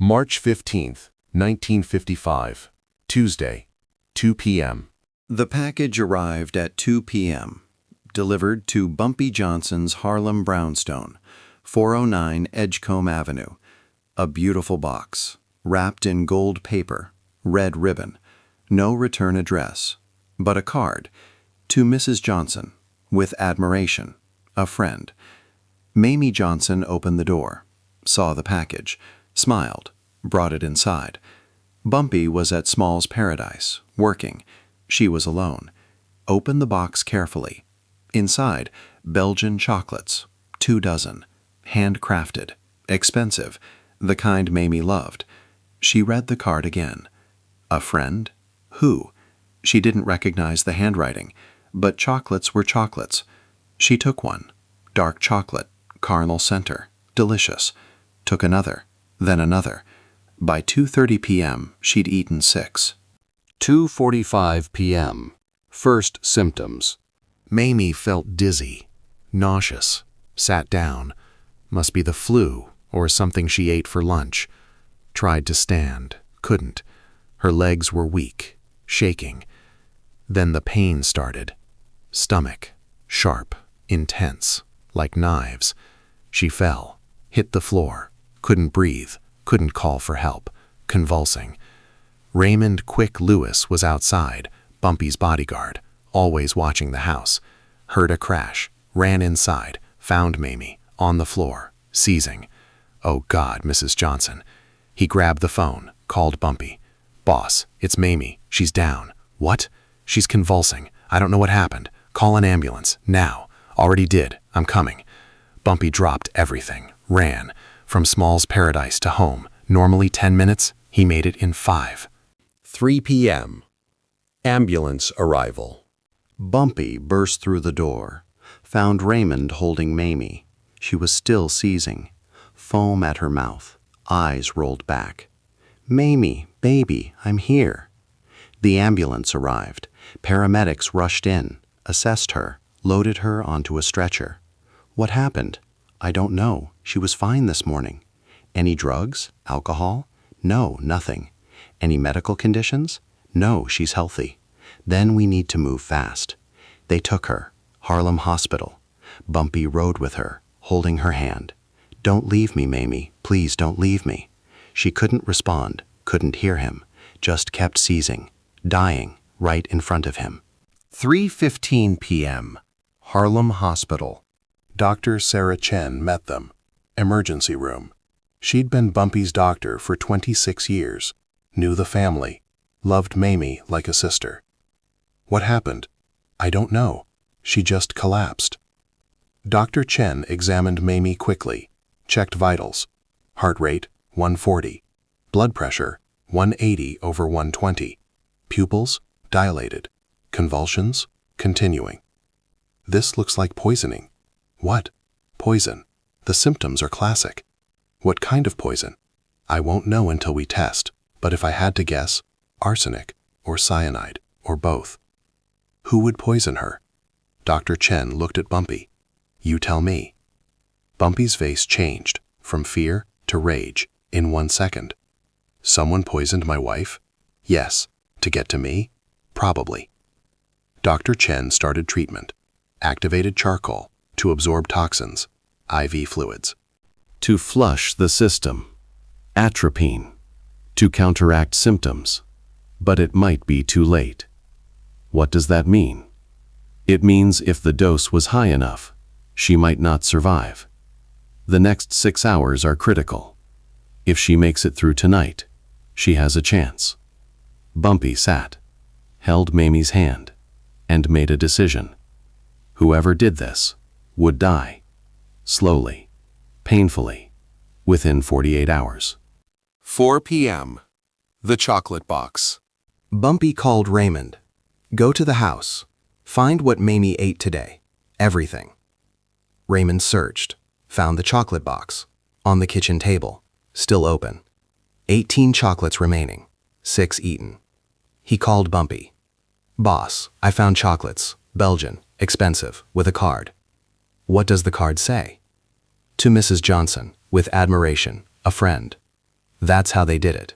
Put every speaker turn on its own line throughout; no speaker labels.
March 15th, 1955, Tuesday, 2 p.m.
The package arrived at 2 p.m., delivered to Bumpy Johnson's Harlem brownstone, 409 Edgecombe Avenue. A beautiful box, wrapped in gold paper, red ribbon, no return address, but a card, to Mrs. Johnson, with admiration, a friend. Mamie Johnson opened the door, saw the package, smiled, brought it inside. Bumpy was at Small's Paradise, working. She was alone. Opened the box carefully. Inside, Belgian chocolates, 2 dozen, handcrafted, expensive, the kind Mamie loved. She read the card again. A friend? Who? She didn't recognize the handwriting, but chocolates were chocolates. She took one. Dark chocolate, caramel center, delicious. Took another, then another. By 2:30 p.m., she'd eaten 6.
2:45 p.m. First symptoms.
Mamie felt dizzy, nauseous, sat down. Must be the flu or something she ate for lunch. Tried to stand, couldn't. Her legs were weak, shaking. Then the pain started. Stomach, sharp, intense, like knives. She fell, hit the floor, couldn't breathe, couldn't call for help, convulsing. Raymond Quick Lewis was outside, Bumpy's bodyguard, always watching the house. Heard a crash, ran inside, found Mamie, on the floor, seizing. Oh God, Mrs. Johnson. He grabbed the phone, called Bumpy. Boss, it's Mamie, she's down. What? She's convulsing. I don't know what happened. Call an ambulance, now. Already did, I'm coming. Bumpy dropped everything, ran. From Small's Paradise to home, normally 10 minutes, he made it in 5.
3 p.m. Ambulance arrival.
Bumpy burst through the door, found Raymond holding Mamie. She was still seizing, foam at her mouth, eyes rolled back. Mamie, baby, I'm here. The ambulance arrived. Paramedics rushed in, assessed her, loaded her onto a stretcher. What happened? I don't know. She was fine this morning. Any drugs? Alcohol? No, nothing. Any medical conditions? No, she's healthy. Then we need to move fast. They took her. Harlem Hospital. Bumpy rode with her, holding her hand. Don't leave me, Mamie. Please don't leave me. She couldn't respond, couldn't hear him, just kept seizing, dying right in front of him.
3:15 p.m. Harlem Hospital. Dr. Sarah Chen met them. Emergency room. She'd been Bumpy's doctor for 26 years, knew the family, loved Mamie like a sister. What happened? I don't know. She just collapsed. Dr. Chen examined Mamie quickly, checked vitals. Heart rate, 140. Blood pressure, 180/120. Pupils, dilated. Convulsions, continuing. This looks like poisoning. What? Poison. The symptoms are classic. What kind of poison? I won't know until we test, but if I had to guess, arsenic or cyanide or both. Who would poison her? Dr. Chen looked at Bumpy. You tell me. Bumpy's face changed from fear to rage in 1 second. Someone poisoned my wife? Yes. To get to me? Probably. Dr. Chen started treatment. Activated charcoal to absorb toxins, IV fluids. To flush the system. Atropine. To counteract symptoms. But it might be too late. What does that mean? It means if the dose was high enough, she might not survive. The next 6 hours are critical. If she makes it through tonight, she has a chance. Bumpy sat, held Mamie's hand, and made a decision. Whoever did this would die. Slowly, painfully, within 48 hours.
4 p.m. The chocolate box.
Bumpy called Raymond. Go to the house. Find what Mamie ate today. Everything. Raymond searched, found the chocolate box, on the kitchen table, still open. 18 chocolates remaining, 6 eaten. He called Bumpy. Boss, I found chocolates, Belgian, expensive, with a card. What does the card say? To Mrs. Johnson, with admiration, a friend.
That's how they did it.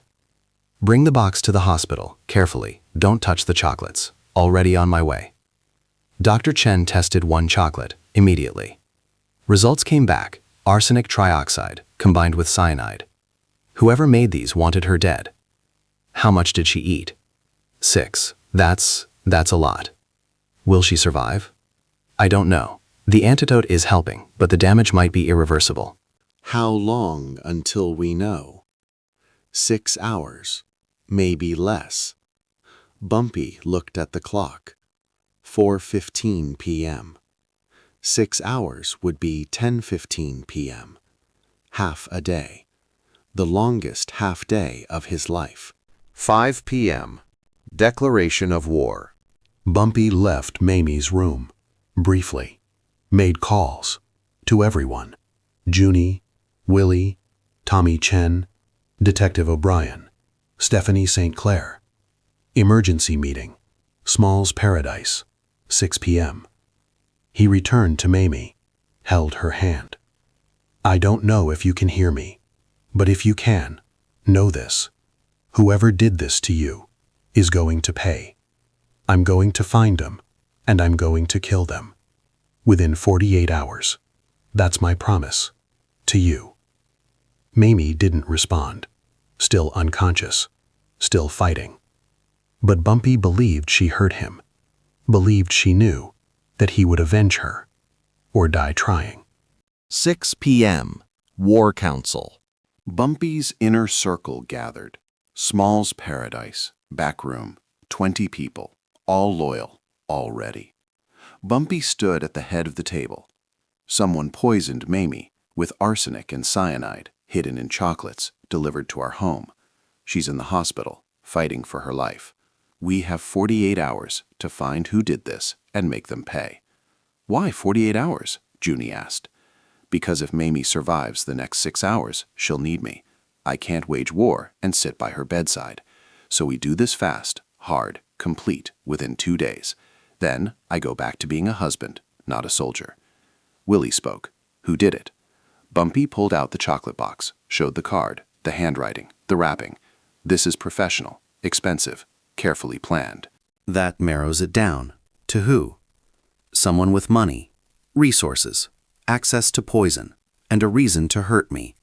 Bring the box to the hospital, carefully. Don't touch the chocolates. Already on my way. Dr. Chen tested one chocolate, immediately. Results came back, arsenic trioxide, combined with cyanide. Whoever made these wanted her dead. How much did she eat? 6. That's a lot. Will she survive? I don't know. The antidote is helping, but the damage might be irreversible.
How long until we know? 6 hours, maybe less. Bumpy looked at the clock. 4:15 p.m. 6 hours would be 10:15 p.m. Half a day. The longest half day of his life.
5 p.m. Declaration of war.
Bumpy left Mamie's room, briefly, made calls to everyone. Junie, Willie, Tommy Chen, Detective O'Brien, Stephanie St. Clair. Emergency meeting, Small's Paradise, 6 p.m. He returned to Mamie, held her hand. I don't know if you can hear me, but if you can, know this. Whoever did this to you is going to pay. I'm going to find them, and I'm going to kill them. Within 48 hours. That's my promise. To you. Mamie didn't respond. Still unconscious. Still fighting. But Bumpy believed she heard him. Believed she knew that he would avenge her. Or die trying.
6 p.m. War Council.
Bumpy's inner circle gathered. Small's Paradise, back room, 20 people, all loyal, all ready. Bumpy stood at the head of the table. Someone poisoned Mamie with arsenic and cyanide hidden in chocolates delivered to our home. She's in the hospital, fighting for her life. We have 48 hours to find who did this and make them pay. Why 48 hours? Junie asked. Because if Mamie survives the next 6 hours, she'll need me. I can't wage war and sit by her bedside. So we do this fast, hard, complete, within 2 days. Then I go back to being a husband, not a soldier. Willie spoke. Who did it? Bumpy pulled out the chocolate box, showed the card, the handwriting, the wrapping. This is professional, expensive, carefully planned.
That narrows it down. To who? Someone with money, resources, access to poison, and a reason to hurt me.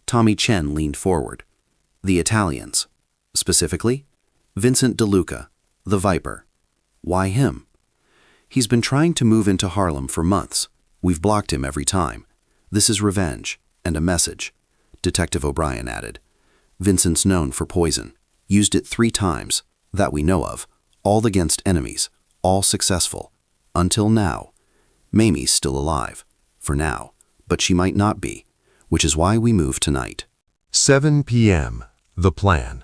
Tommy Chen leaned forward. The Italians. Specifically, Vincent DeLuca, the Viper. Why him? He's been trying to move into Harlem for months. We've blocked him every time. This is revenge, and a message, Detective O'Brien added. Vincent's known for poison. Used it 3 times, that we know of, all against enemies, all successful. Until now. Mamie's still alive, for now, but she might not be, which is why we move tonight.
7 p.m. The plan.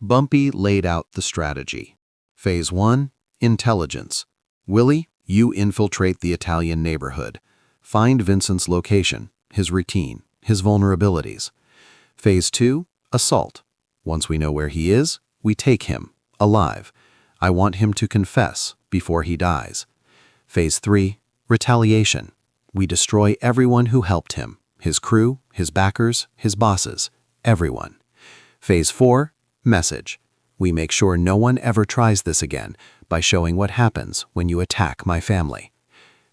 Bumpy laid out the strategy. Phase 1, intelligence. Willie, you infiltrate the Italian neighborhood. Find Vincent's location, his routine, his vulnerabilities. Phase 2, assault. Once we know where he is, we take him, alive. I want him to confess before he dies. Phase 3, retaliation. We destroy everyone who helped him, his crew, his backers, his bosses, everyone. Phase 4, message. We make sure no one ever tries this again by showing what happens when you attack my family.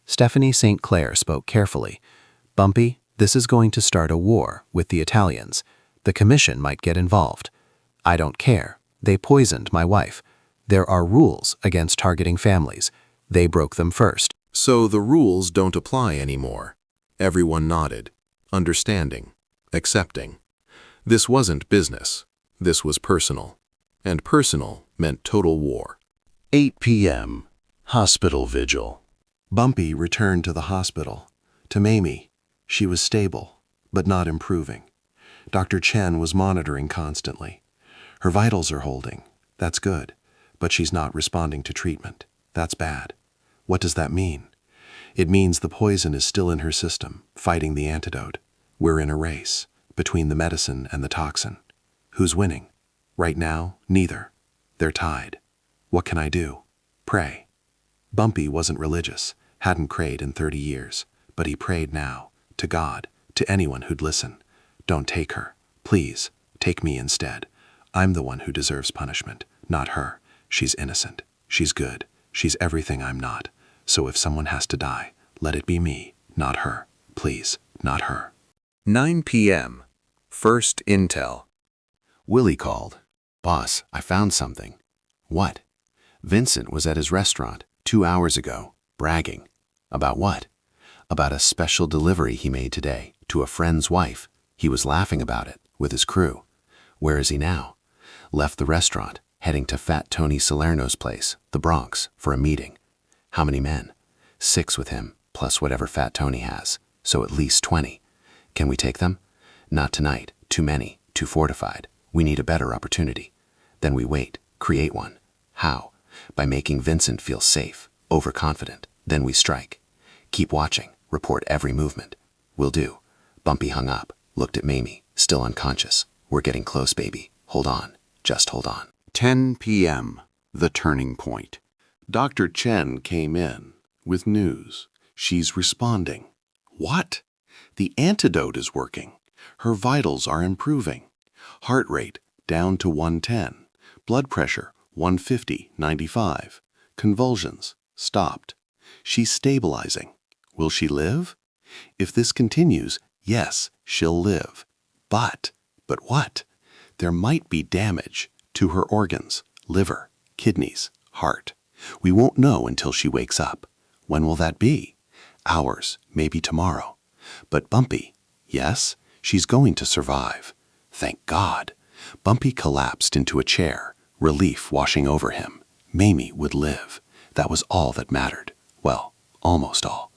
Stephanie St. Clair spoke carefully. Bumpy, this is going to start a war with the Italians. The commission might get involved. I don't care. They poisoned my wife. There are rules against targeting families. They broke them first.
So the rules don't apply anymore. Everyone nodded, understanding, accepting. This wasn't business. This was personal. And personal meant total war.
8 p.m. Hospital vigil.
Bumpy returned to the hospital. To Mamie, she was stable, but not improving. Dr. Chen was monitoring constantly. Her vitals are holding. That's good. But she's not responding to treatment. That's bad. What does that mean? It means the poison is still in her system, fighting the antidote. We're in a race, between the medicine and the toxin. Who's winning? Right now, neither. They're tied. What can I do? Pray. Bumpy wasn't religious, hadn't prayed in 30 years, but he prayed now, to God, to anyone who'd listen. Don't take her. Please,
Take me instead. I'm the one who deserves punishment, not her. She's innocent. She's good. She's everything I'm not. So if someone has to die, let it be me, not her. Please, not her.
9 p.m. First intel.
Willie called. Boss, I found something. What? Vincent was at his restaurant 2 hours ago, bragging. About what? About a special delivery he made today to a friend's wife. He was laughing about it with his crew. Where is he now? Left the restaurant, heading to Fat Tony Salerno's place, the Bronx, for a meeting. How many men? 6 with him, plus whatever Fat Tony has, so at least 20. Can we take them? Not tonight. Too many, too fortified. We need a better opportunity. Then we wait, create one. How? By making Vincent feel safe, overconfident. Then we strike. Keep watching, report every movement. Will do. Bumpy hung up, looked at Mamie, still unconscious. We're getting close, baby. Hold on. Just hold on. 10 p.m. The turning point. Dr. Chen came in with news. She's responding. What? The antidote is working. Her vitals are improving. Heart rate down to 110. Blood pressure 150/95. Convulsions stopped. She's stabilizing. Will she live? If this continues, yes, she'll live. But what? There might be damage to her organs, liver, kidneys, heart. We won't know until she wakes up. When will that be? Hours, maybe tomorrow. But Bumpy, yes, she's going to survive. Thank God. Bumpy collapsed into a chair, relief washing over him. Mamie would live. That was all that mattered. Well, almost all.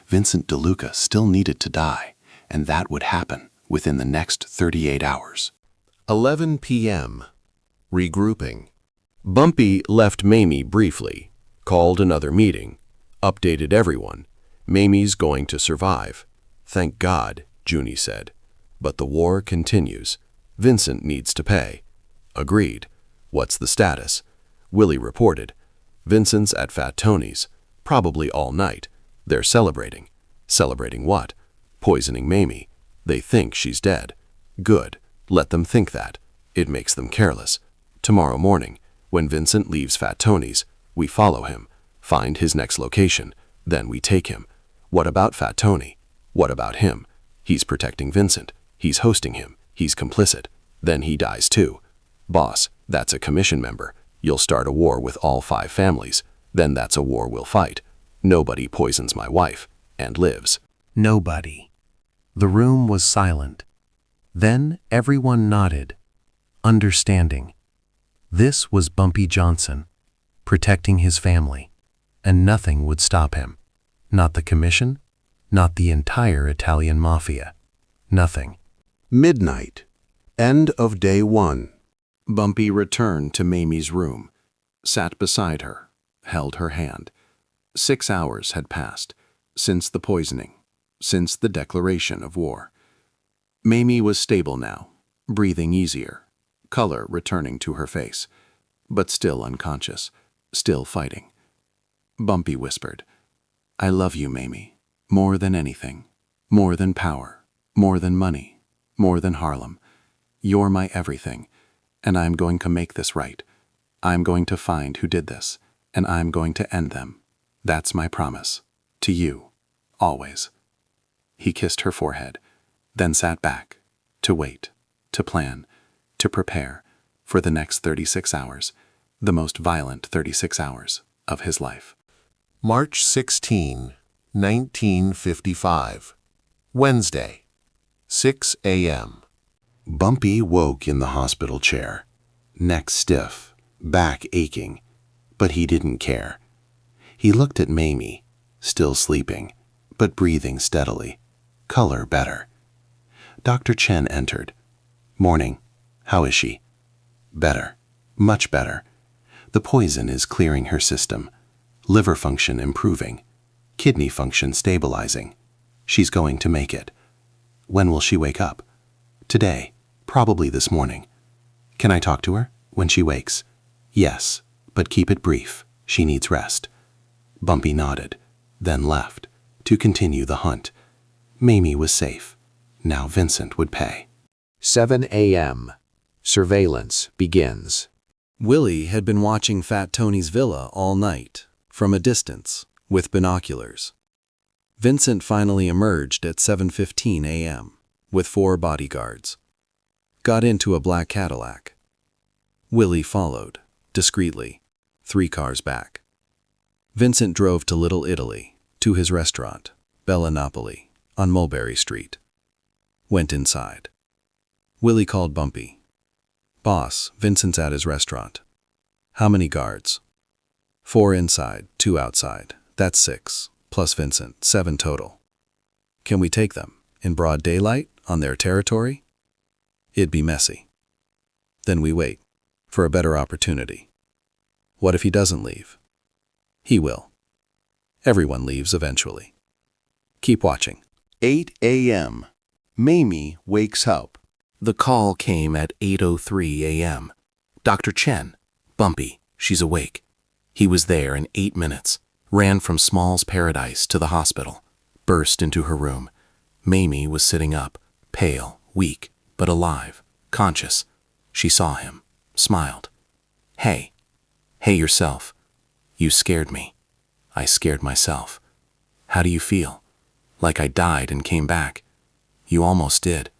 Vincent DeLuca still needed to die, and that would happen within the next 38 hours.
11 p.m. Regrouping. Bumpy left Mamie briefly, called another meeting, updated everyone. Mamie's going to survive. Thank God, Junie said. But the war continues. Vincent needs to pay. Agreed. What's the status? Willie reported. Vincent's at Fat Tony's, probably all night. They're celebrating. Celebrating what? Poisoning Mamie. They think she's dead. Good. Let them think that. It makes them careless. Tomorrow morning, when Vincent leaves Fat Tony's, we follow him, find his next location, then we take him. What about Fat Tony? What about him? He's protecting Vincent. He's hosting him. He's complicit. Then he dies too. Boss, that's a commission member. You'll start a war with all 5 families. Then that's a war we'll fight. Nobody poisons my wife and lives.
Nobody. The room was silent. Then everyone nodded, understanding. This was Bumpy Johnson, protecting his family, and nothing would stop him. Not the commission, not the entire Italian mafia. Nothing.
Midnight. End of day 1.
Bumpy returned to Mamie's room, sat beside her, held her hand. 6 hours had passed since the poisoning, since the declaration of war. Mamie was stable now, breathing easier, color returning to her face, but still unconscious, still fighting. Bumpy whispered, I love you, Mamie, more than anything, more than power, more than money, more than Harlem. You're my everything, and I'm going to make this right. I'm going to find who did this, and I'm going to end them. That's my promise. To you. Always. He kissed her forehead, then sat back, to wait, to plan, to prepare for the next 36 hours, the most violent 36 hours of his life.
March 16, 1955. Wednesday, 6 a.m.
Bumpy woke in the hospital chair, neck stiff, back aching, but he didn't care. He looked at Mamie, still sleeping, but breathing steadily, color better. Dr. Chen entered. Morning. How is she? Better. Much better. The poison is clearing her system. Liver function improving. Kidney function stabilizing. She's going to make it. When will she wake up? Today. Probably this morning. Can I talk to her when she wakes? Yes, but keep it brief. She needs rest. Bumpy nodded, then left, to continue the hunt. Mamie was safe. Now Vincent would pay.
7 a.m. Surveillance begins.
Willie had been watching Fat Tony's villa all night, from a distance, with binoculars. Vincent finally emerged at 7:15 a.m., with 4 bodyguards. Got into a black Cadillac. Willie followed, discreetly, 3 cars back. Vincent drove to Little Italy, to his restaurant, Bella Napoli, on Mulberry Street. Went inside. Willie called Bumpy. "Boss, Vincent's at his restaurant." "How many guards?" "4 inside, 2 outside. That's 6, plus Vincent, 7 total." "Can we take them, in broad daylight, on their territory?" "It'd be messy." "Then we wait, for a better opportunity." "What if he doesn't leave?" "He will. Everyone leaves eventually. Keep watching."
8 a.m. Mamie wakes up.
The call came at 8:03 a.m. "Dr. Chen, Bumpy, she's awake." He was there in 8 minutes, ran from Small's Paradise to the hospital, burst into her room. Mamie was sitting up, pale, weak, but alive, conscious. She saw him, smiled. Hey yourself. You scared me. I scared myself. How do you feel? Like I died and came back. You almost did.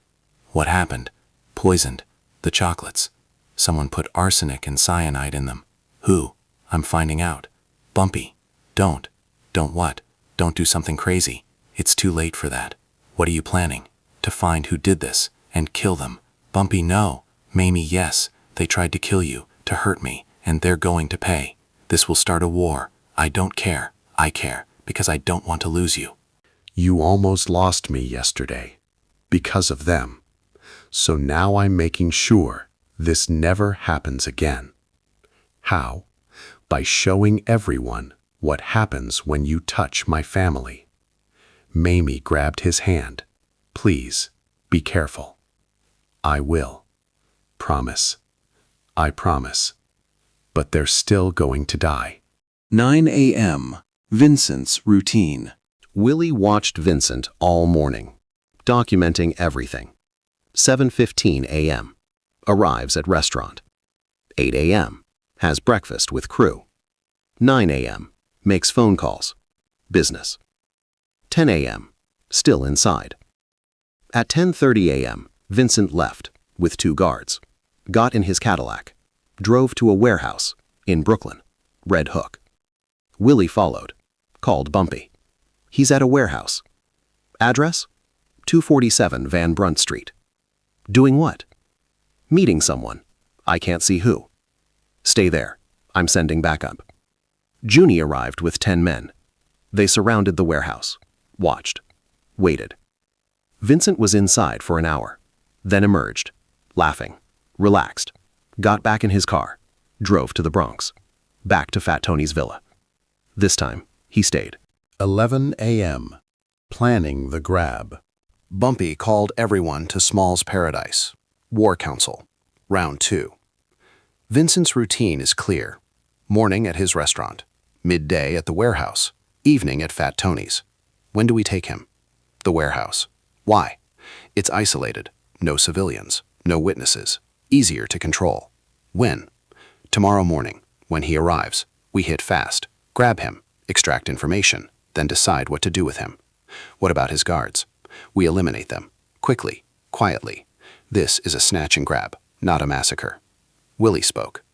What happened? Poisoned. The chocolates. Someone put arsenic and cyanide in them. Who? I'm finding out. Bumpy, don't. Don't what? Don't do something crazy. It's too late for that. What are you planning? To find who did this and kill them. Bumpy, no. Mamie, yes. They tried to kill you, to hurt me, and they're going to pay. This will start a war. I don't care. I care, because I don't want to lose you.
You almost lost me yesterday, because of them. So now I'm making sure this never happens again. How? By showing everyone what happens when you touch my family. Mamie grabbed his hand. Please, be careful. I will. Promise. I promise. But they're still going to die.
9 a.m. Vincent's routine.
Willie watched Vincent all morning, documenting everything. 7:15 a.m. Arrives at restaurant. 8 a.m. Has breakfast with crew. 9 a.m. Makes phone calls. Business. 10 a.m. Still inside. At 10:30 a.m., Vincent left with 2 guards. Got in his Cadillac. Drove to a warehouse in Brooklyn. Red Hook. Willie followed. Called Bumpy. He's at a warehouse. Address? 247 Van Brunt Street. Doing what? Meeting someone. I can't see who. Stay there. I'm sending backup. Junie arrived with 10 men. They surrounded the warehouse. Watched. Waited. Vincent was inside for an hour. Then emerged. Laughing. Relaxed. Got back in his car. Drove to the Bronx. Back to Fat Tony's villa. This time, he stayed.
11 a.m. Planning the grab.
Bumpy called everyone to Small's Paradise. War Council. Round 2. Vincent's routine is clear. Morning at his restaurant. Midday at the warehouse. Evening at Fat Tony's. When do we take him? The warehouse. Why? It's isolated. No civilians. No witnesses. Easier to control. When? Tomorrow morning. When he arrives, we hit fast. Grab him. Extract information. Then decide what to do with him. What about his guards? We eliminate them. Quickly. Quietly. This is a snatch and grab, not a massacre. Willie spoke.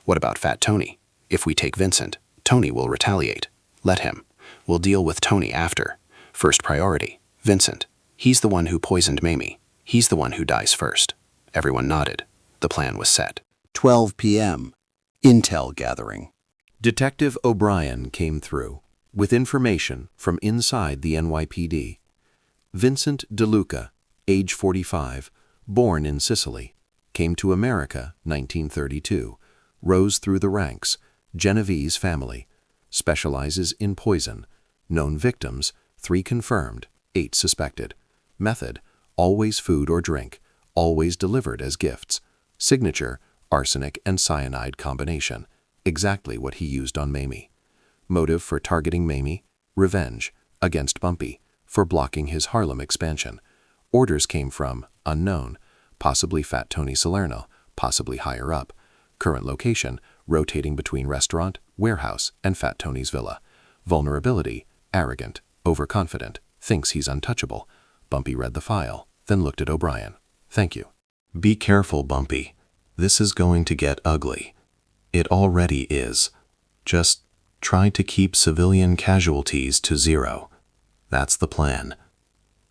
What about Fat Tony? If we take Vincent, Tony will retaliate. Let him. We'll deal with Tony after. First priority, Vincent. He's the one who poisoned Mamie. He's the one who dies first. Everyone nodded. The plan was set.
12 p.m. Intel gathering.
Detective O'Brien came through with information from inside the NYPD. Vincent DeLuca, age 45, born in Sicily, came to America 1932, rose through the ranks, Genovese family, specializes in poison, known victims, 3 confirmed, 8 suspected. Method, always food or drink, always delivered as gifts. Signature, arsenic and cyanide combination, exactly what he used on Mamie. Motive for targeting Mamie, revenge, against Bumpy, for blocking his Harlem expansion. Orders came from, unknown, possibly Fat Tony Salerno,
possibly higher up. Current location, rotating between restaurant, warehouse, and Fat Tony's villa. Vulnerability, arrogant, overconfident, thinks he's untouchable. Bumpy read the file, then looked at O'Brien. Thank you.
Be careful, Bumpy. This is going to get ugly. It already is. Just try to keep civilian casualties to 0. That's the plan.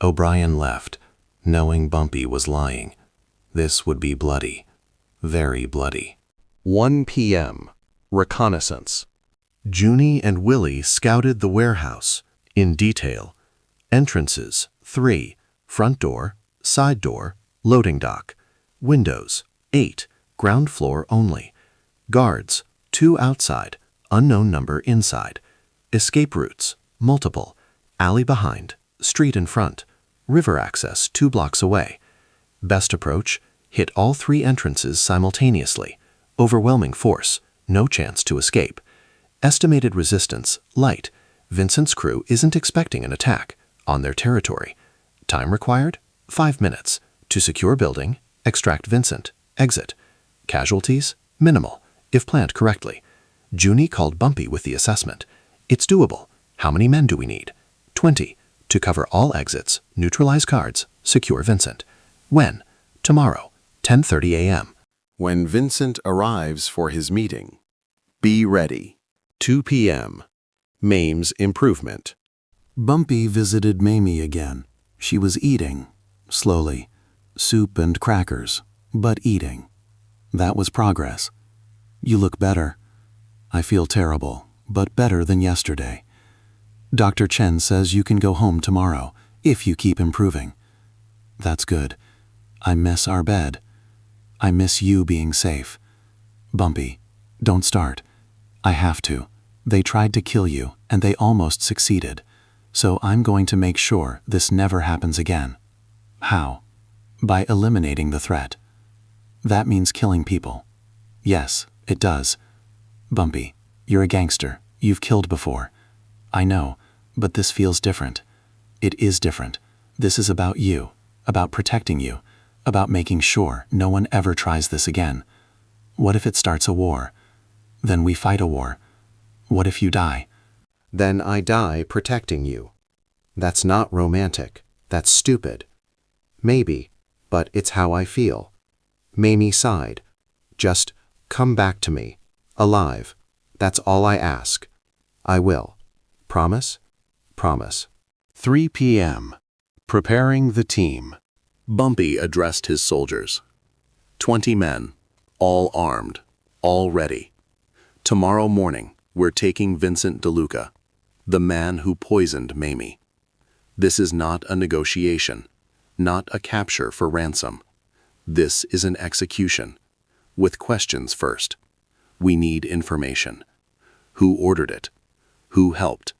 O'Brien left, knowing Bumpy was lying. This would be bloody. Very bloody.
1 p.m. Reconnaissance.
Junie and Willie scouted the warehouse in detail. Entrances, 3. Front door, side door, loading dock. Windows, 8. Ground floor only. Guards, 2 outside, unknown number inside. Escape routes, multiple. Alley behind, street in front. River access 2 blocks away. Best approach, hit all 3 entrances simultaneously. Overwhelming force, no chance to escape. Estimated resistance, light. Vincent's crew isn't expecting an attack. On their territory. Time required, 5 minutes. To secure building, extract Vincent, exit. Casualties, minimal, if planned correctly. Junie called Bumpy with the assessment. It's doable. How many men do we need? 20. To cover all exits, neutralize guards, secure Vincent. When? Tomorrow, 10:30 a.m.
When Vincent arrives for his meeting, be ready.
2 p.m. Mame's improvement.
Bumpy visited Mamie again. She was eating, slowly, soup and crackers, but eating. That was progress. You look better. I feel terrible, but better than yesterday. Dr. Chen says you can go home tomorrow, if you keep improving. That's good. I miss our bed. I miss you being safe. Bumpy, don't start. I have to. They tried to kill you, and they almost succeeded. So I'm going to make sure this never happens again. How? By eliminating the threat. That means killing people. Yes, it does. Bumpy, you're a gangster. You've killed before. I know, but this feels different. It is different. This is about you, about protecting you, about making sure no one ever tries this again. What if it starts a war? Then we fight a war. What if you die?
Then I die protecting you. That's not romantic. That's stupid. Maybe, but it's how I feel. Mamie sighed. Just come back to me, alive. That's all I ask. I will. Promise? Promise.
3 p.m. Preparing the team.
Bumpy addressed his soldiers. 20 men, all armed, all ready. Tomorrow morning, we're taking Vincent DeLuca, the man who poisoned Mamie. This is not a negotiation, not a capture for ransom. This is an execution, with questions first. We need information. Who ordered it? Who helped?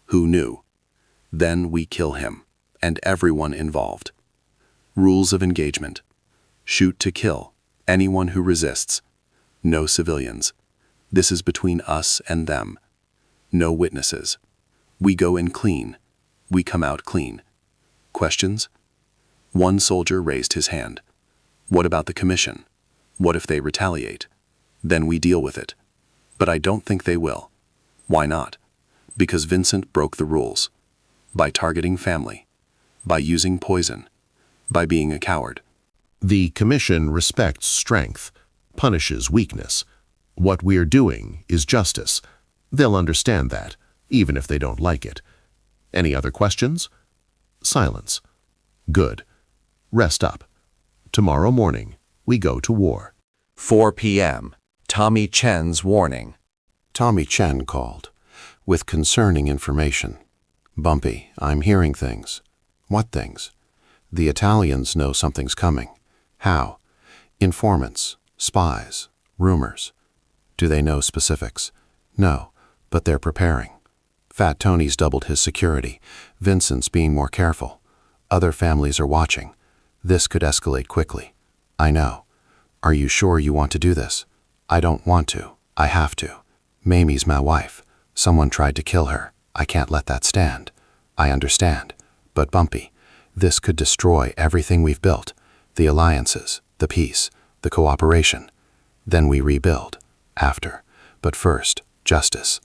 Who knew? Then we kill him, and everyone involved. Rules of engagement. Shoot to kill, anyone who resists. No civilians. This is between us and them. No witnesses. We go in clean. We come out clean. Questions? One soldier raised his hand. What about the commission? What if they retaliate? Then we deal with it. But I don't think they will. Why not? Because Vincent broke the rules. By targeting family. By using poison. By being a coward.
The Commission respects strength, punishes weakness. What we're doing is justice. They'll understand that, even if they don't like it. Any other questions? Silence. Good. Rest up. Tomorrow morning, we go to war.
4 p.m. Tommy Chen's warning.
Tommy Chen called, with concerning information. Bumpy, I'm hearing things. What things? The Italians know something's coming. How? Informants, spies, rumors. Do they know specifics? No, but they're preparing. Fat Tony's doubled his security. Vincent's being more careful. Other families are watching. This could escalate quickly. I know. Are you sure you want to do this? I don't want to. I have to. Mamie's my wife. Someone tried to kill her. I can't let that stand. I understand. But Bumpy, this could destroy everything we've built. The alliances, the peace,
the cooperation. Then we rebuild. After. But first, justice.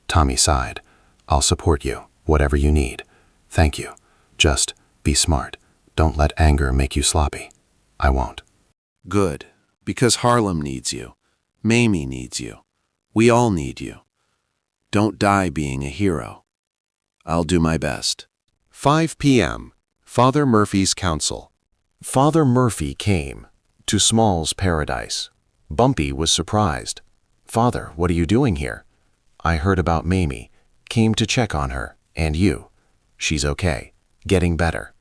Tommy sighed. I'll support you, whatever you need. Thank you. Just be smart. Don't let anger make you sloppy. I won't.
Good, because Harlem needs you. Mamie needs you. We all need you. Don't die being a hero. I'll do my best.
5 p.m. Father Murphy's counsel. Father Murphy came to Small's paradise. Bumpy was surprised. Father, what are you doing here? I heard about Mamie. Came to check on her. And you? She's okay. Getting better.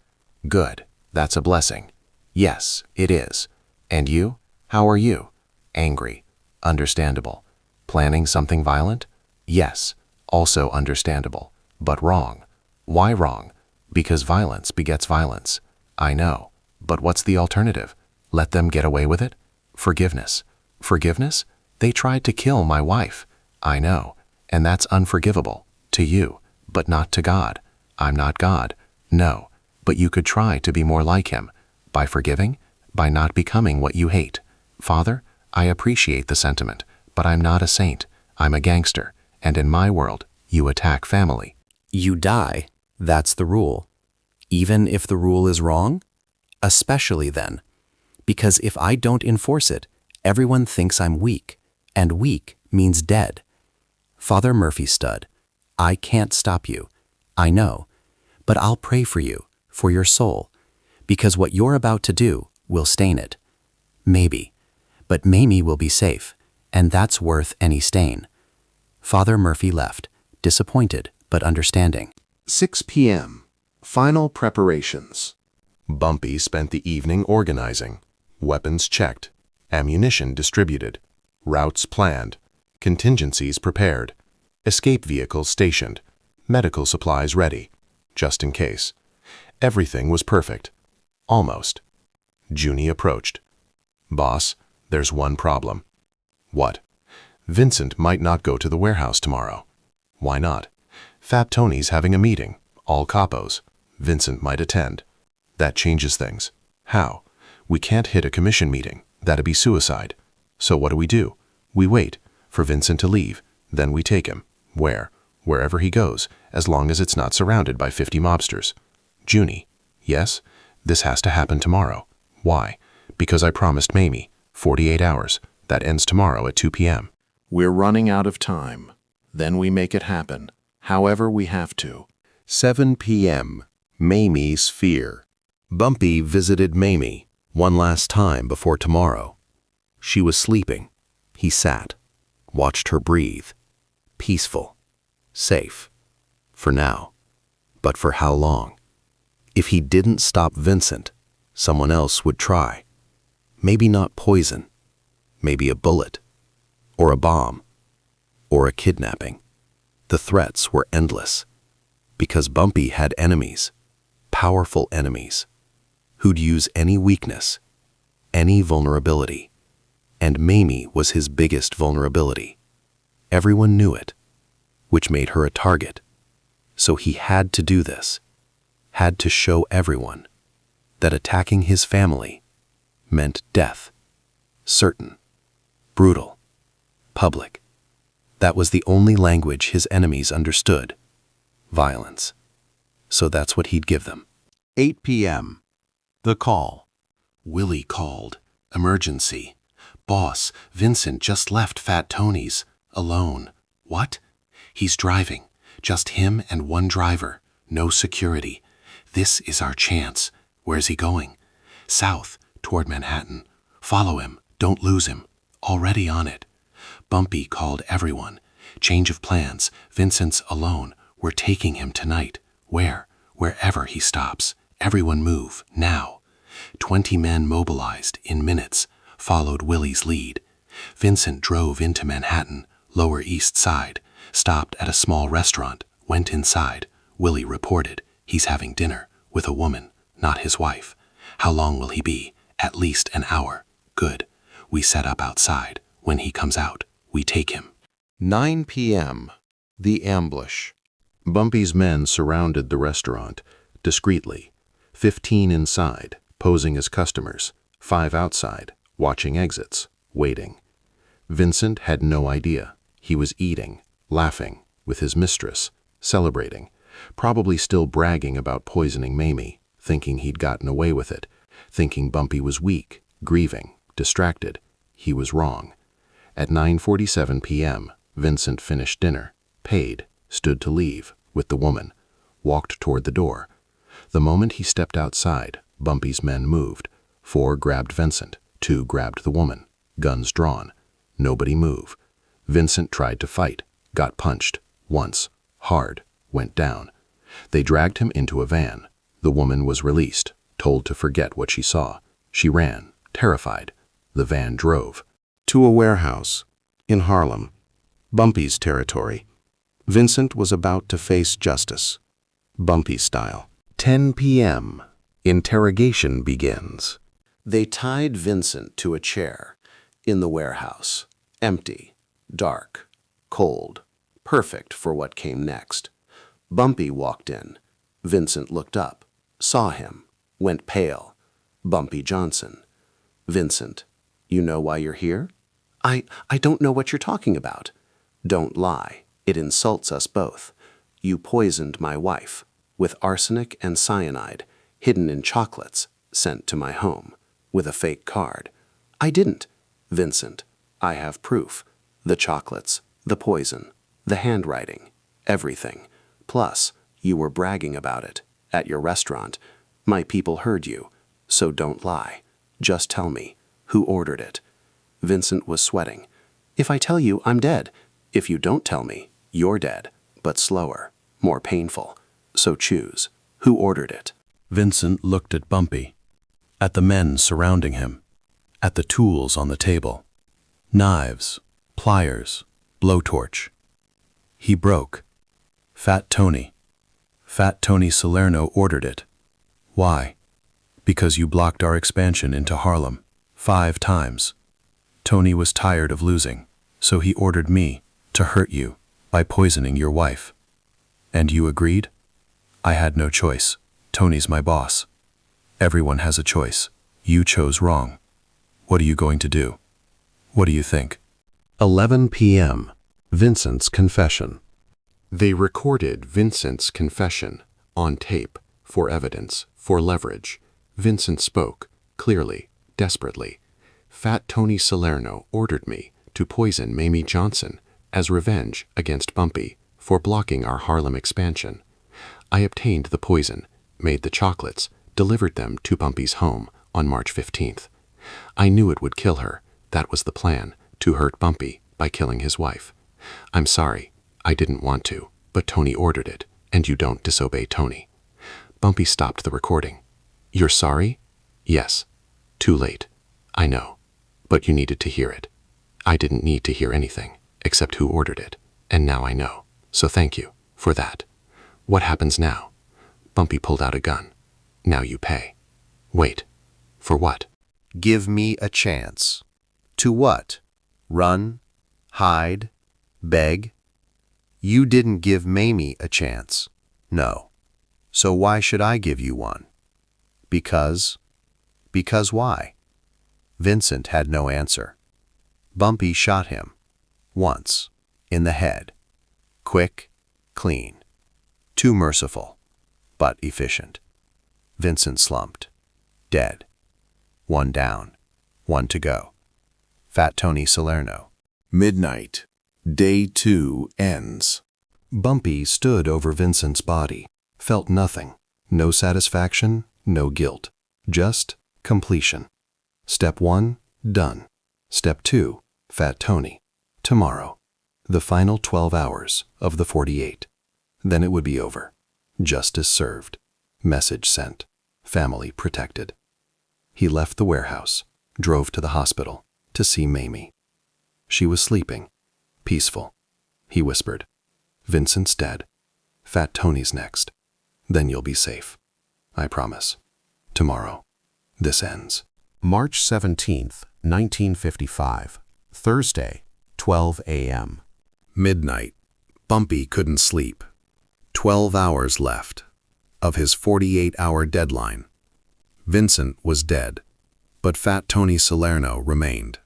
Good. That's a blessing. Yes, it is. And you? How are you? Angry. Understandable. Planning something violent? Yes. Also understandable. But wrong. Why wrong? Because violence begets violence. I know. But what's the alternative? Let them get away with it? Forgiveness. Forgiveness? They tried to kill my wife. I know. And that's unforgivable. To you. But not to God. I'm not God. No. But you could try to be more like him. By forgiving? By not becoming what you hate. Father, I appreciate the sentiment, but I'm not a saint. I'm a gangster. And in my world, you attack family.
You die. That's the rule. Even if the rule is wrong? Especially then. Because if I don't enforce it, everyone thinks I'm weak. And weak means dead. Father Murphy stood. I can't stop you. I know. But I'll pray for you, for your soul. Because what you're about to do will stain it. Maybe. But Mamie will be safe. And that's worth any stain. Father Murphy left, disappointed but understanding.
6 p.m. Final preparations. Bumpy spent the evening organizing. Weapons checked. Ammunition distributed. Routes planned. Contingencies prepared. Escape vehicles stationed. Medical supplies ready. Just in case. Everything was perfect. Almost. Junie approached. Boss, there's one problem. What? Vincent might not go to the warehouse tomorrow. Why not? Fat Tony's having a meeting. All capos. Vincent might attend. That changes things. How? We can't hit a commission meeting. That'd be suicide. So what do? We wait for Vincent to leave. Then we take him. Where? Wherever he goes, as long as it's not surrounded by 50 mobsters. Junie. Yes? This has to happen tomorrow. Why? Because I promised Mamie. 48 hours. That ends tomorrow at 2 p.m.
We're running out of time. Then we make it happen, however we have to.
7 p.m. Mamie's fear. Bumpy visited Mamie one last time before tomorrow. She was sleeping. He sat, watched her breathe. Peaceful. Safe. For now. But for how long? If he didn't stop Vincent, someone else would try. Maybe not poison. Maybe a bullet. Or a bomb. Or a kidnapping. The threats were endless. Because Bumpy had enemies. Powerful enemies. Who'd use any weakness. Any vulnerability. And Mamie was his biggest vulnerability. Everyone knew it. Which made her a target. So he had to do this. Had to show everyone that attacking his family meant death. Certain. Brutal. Public. That was the only language his enemies understood. Violence. So that's what he'd give them.
8 p.m. The call. Willie called. Emergency. Boss, Vincent just left Fat Tony's. Alone. What? He's driving. Just him and one driver. No security. This is our chance. Where's he going? South, toward Manhattan. Follow him. Don't lose him. Already on it. Bumpy called everyone. Change of plans. Vincent's alone. We're taking him tonight. Where? Wherever he stops. Everyone move, now. 20 men mobilized in minutes, followed Willie's lead. Vincent drove into Manhattan, Lower East Side, stopped at a small restaurant, went inside. Willie reported he's having dinner with a woman, not his wife. How long will he be? At least an hour. Good. We set up outside. When he comes out, we take him.
9 p.m. The ambush. Bumpy's men surrounded the restaurant, discreetly. 15 inside, posing as customers. 5 outside, watching exits, waiting. Vincent had no idea. He was eating, laughing, with his mistress, celebrating, probably still bragging about poisoning Mamie, thinking he'd gotten away with it, thinking Bumpy was weak, grieving, distracted. He was wrong. At 9:47 p.m., Vincent finished dinner, paid, stood to leave, with the woman, walked toward the door. The moment he stepped outside, Bumpy's men moved. 4 grabbed Vincent, 2 grabbed the woman, guns drawn. Nobody move. Vincent tried to fight, got punched, once, hard, went down. They dragged him into a van. The woman was released, told to forget what she saw. She ran, terrified. The van drove.
To a warehouse in Harlem, Bumpy's territory. Vincent was about to face justice, Bumpy style.
10 p.m. Interrogation begins.
They tied Vincent to a chair in the warehouse, empty, dark, cold, perfect for what came next. Bumpy walked in. Vincent looked up, saw him, went pale. Bumpy Johnson. Vincent, you know why you're here? I don't know what you're talking about. Don't lie. It insults us both. You poisoned my wife with arsenic and cyanide hidden in chocolates sent to my home with a fake card. I didn't. Vincent, I have proof. The chocolates, the poison, the handwriting, everything. Plus, you were bragging about it at your restaurant. My people heard you, so don't lie. Just tell me, who ordered it? Vincent was sweating. If I tell you, I'm dead. If you don't tell me, you're dead, but slower, more painful. So choose. Who ordered it?
Vincent looked at Bumpy, at the men surrounding him, at the tools on the table. Knives, pliers, blowtorch. He broke. Fat Tony Salerno ordered it. Why? Because you blocked our expansion into Harlem 5 times. Tony was tired of losing, so he ordered me to hurt you by poisoning your wife. And you agreed? I had no choice. Tony's my boss. Everyone has a choice. You chose wrong. What are you going to do? What do you think?
11 p.m. Vincent's confession. They recorded Vincent's confession on tape for evidence, for leverage. Vincent spoke, clearly, desperately. Fat Tony Salerno ordered me to poison Mamie Johnson as revenge against Bumpy for blocking our Harlem expansion. I obtained the poison, made the chocolates, delivered them to Bumpy's home on March 15th. I knew it would kill her. That was the plan, to hurt Bumpy by killing his wife. I'm sorry, I didn't want to, but Tony ordered it, and you don't disobey Tony. Bumpy stopped the recording. You're sorry? Yes. Too late. I know. But you needed to hear it. I didn't need to hear anything, except who ordered it, and now I know. So thank you for that. What happens now? Bumpy pulled out a gun. Now you pay. Wait. For what?
Give me a chance. To what? Run? Hide? Beg? You didn't give Mamie a chance. No. So why should I give you one? Because? Because why? Vincent had no answer. Bumpy shot him. Once. In the head. Quick, clean. Too merciful, but efficient. Vincent slumped. Dead. 1 down. 1 to go. Fat Tony Salerno.
Midnight. Day 2 ends.
Bumpy stood over Vincent's body, felt nothing. No satisfaction, no guilt. Just completion. Step 1, done. Step 2, Fat Tony. Tomorrow. The final 12 hours of the 48. Then it would be over. Justice served. Message sent. Family protected. He left the warehouse, drove to the hospital to see Mamie. She was sleeping, peaceful. He whispered, Vincent's dead. Fat Tony's next. Then you'll be safe. I promise. Tomorrow. This ends.
March 17th, 1955. Thursday, 12 a.m.
Midnight. Bumpy couldn't sleep. 12 hours left of his 48-hour deadline. Vincent was dead.
But Fat Tony Salerno remained,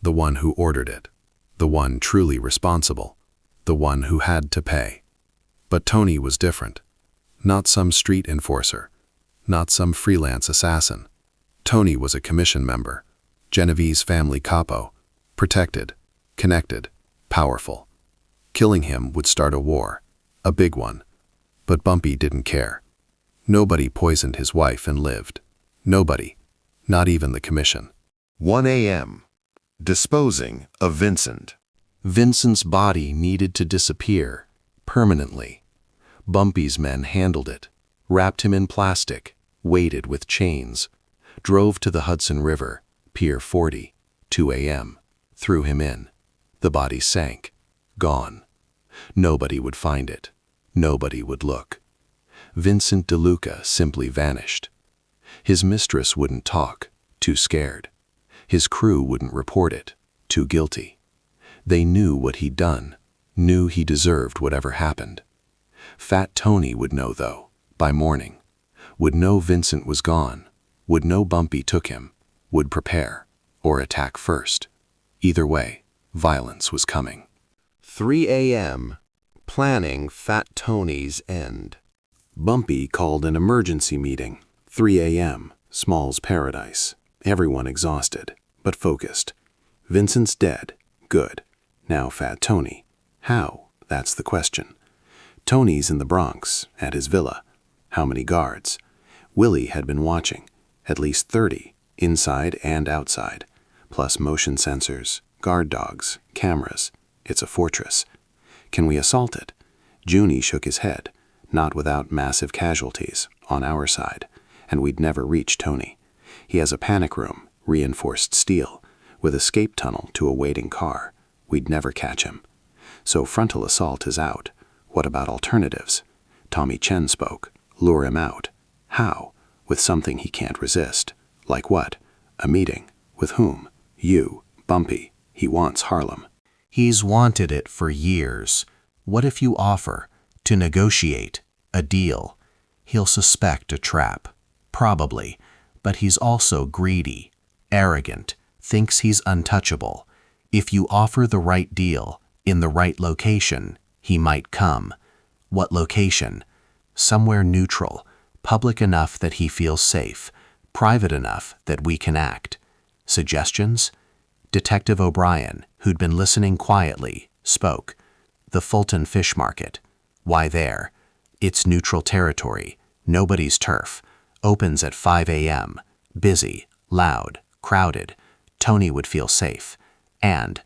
the one who ordered it, the one truly responsible, the one who had to pay. But Tony was different. Not some street enforcer, not some freelance assassin. Tony was a commission member, Genevieve's family capo, protected, connected, powerful. Killing him would start a war, a big one. But Bumpy didn't care. Nobody poisoned his wife and lived. Nobody, not even the commission.
1 a.m. Disposing of Vincent. Vincent's body needed to disappear, permanently. Bumpy's men handled it, wrapped him in plastic, weighted with chains, drove to the Hudson River, Pier 40, 2 a.m., threw him in. The body sank, gone. Nobody would find it. Nobody would look. Vincent DeLuca simply vanished. His mistress wouldn't talk, too scared. His crew wouldn't report it, too guilty. They knew what he'd done, knew he deserved whatever happened. Fat Tony would know, though, by morning. Would know Vincent was gone, would know Bumpy took him, would prepare, or attack first. Either way, violence was coming. 3 a.m. Planning Fat Tony's end. Bumpy called an emergency meeting. 3 a.m. Small's Paradise. Everyone exhausted, but focused. Vincent's dead. Good. Now Fat Tony. How? That's the question. Tony's in the Bronx, at his villa. How many guards? Willie had been watching. At least 30, inside and outside. Plus motion sensors, guard dogs, cameras. It's a fortress. Can we assault it? Junie shook his head. Not without massive casualties, on our side. And we'd never reach Tony. He has a panic room, reinforced steel, with escape tunnel to a waiting car. We'd never catch him. So frontal assault is out. What about alternatives? Tommy Chen spoke. Lure him out. How? With something he can't resist. Like what? A meeting. With whom? You, Bumpy. He wants Harlem.
He's wanted it for years. What if you offer to negotiate a deal? He'll suspect a trap. Probably. But he's also greedy, arrogant, thinks he's untouchable. If you offer the right deal, in the right location, he might come. What location? Somewhere neutral, public enough that he feels safe, private enough that we can act. Suggestions? Detective O'Brien, who'd been listening quietly, spoke. The Fulton Fish Market. Why there? It's neutral territory, nobody's turf. Opens at 5 a.m. Busy, loud, crowded. Tony would feel safe. And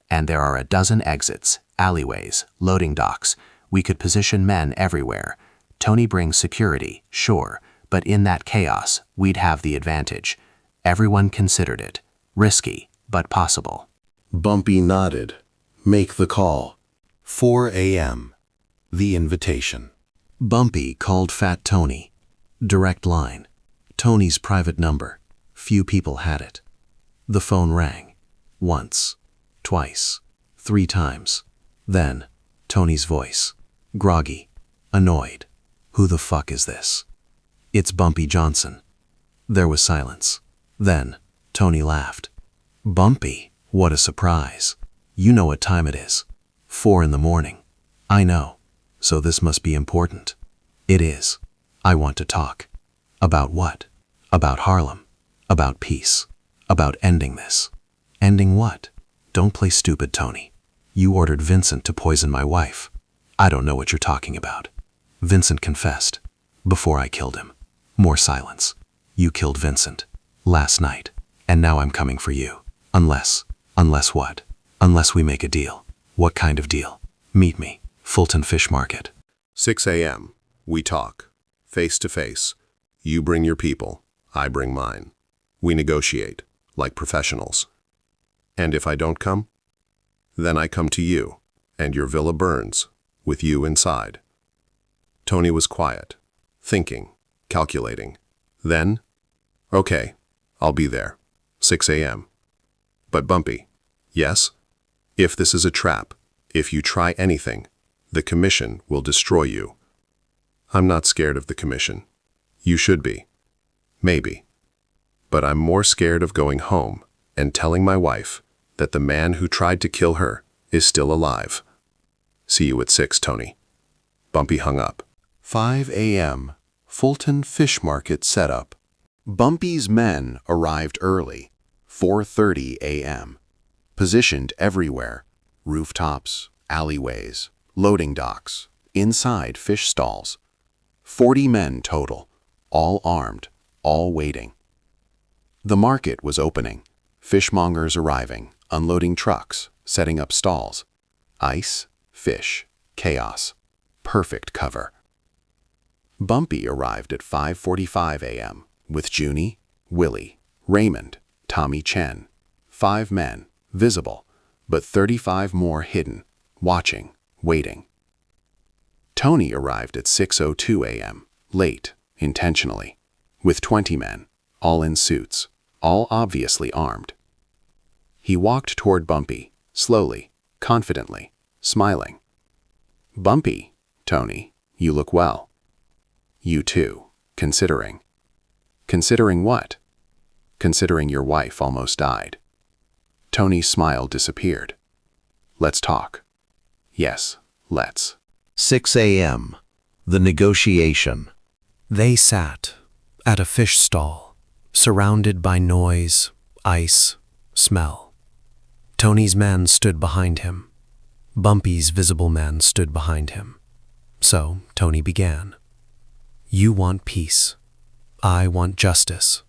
there are a dozen exits, alleyways, loading docks. We could position men everywhere. Tony brings security, sure, but in that chaos, we'd have the advantage. Everyone considered it. Risky, but possible.
Bumpy nodded. Make the call. 4 a.m. The invitation. Bumpy called Fat Tony. Direct line. Tony's private number. Few people had it. The phone rang. Once. Twice. 3 times. Then, Tony's voice. Groggy. Annoyed. Who the fuck is this? It's Bumpy Johnson. There was silence. Then, Tony laughed. Bumpy, what a surprise. You know what time it is. 4 in the morning. I know. So this must be important. It is. I want to talk. About what? About Harlem. About peace. About ending this. Ending what? Don't play stupid, Tony. You ordered Vincent to poison my wife. I don't know what you're talking about. Vincent confessed. Before I killed him. More silence. You killed Vincent. Last night. And now I'm coming for you. Unless what? Unless we make a deal. What kind of deal? Meet me. Fulton Fish Market.
6 a.m. We talk. Face to face. You bring your people. I bring mine. We negotiate, like professionals. And if I don't come? Then I come to you, and your villa burns, with you inside. Tony was quiet, thinking, calculating. Then, okay, I'll be there. 6 a.m. But Bumpy, yes? If this is a trap, if you try anything, the commission will destroy you. I'm not scared of the commission. You should be. Maybe.
But I'm more scared of going home and telling my wife that the man who tried to kill her is still alive. See you at 6, Tony. Bumpy hung up.
5 a.m. Fulton Fish Market setup.
Bumpy's men arrived early, 4:30 a.m. Positioned everywhere, rooftops, alleyways, loading docks, inside fish stalls. 40 men total, all armed, all waiting. The market was opening, fishmongers arriving, unloading trucks, setting up stalls. Ice, fish, chaos, perfect cover. Bumpy arrived at 5:45 a.m. with Junie, Willie, Raymond, Tommy Chen. 5 men, visible, but 35 more hidden, watching, waiting. Tony arrived at 6:02 a.m., late, intentionally, with 20 men, all in suits, all obviously armed. He walked toward Bumpy, slowly, confidently, smiling. "Bumpy, Tony, you look well." "You too, considering." "Considering what?" "Considering your wife almost died." Tony's smile disappeared. "Let's talk." "Yes, let's."
6 a.m. The negotiation. They sat at a fish stall, surrounded by noise, ice, smell. Tony's men stood behind him. Bumpy's visible men stood behind him. So Tony began. "You want peace. I want justice.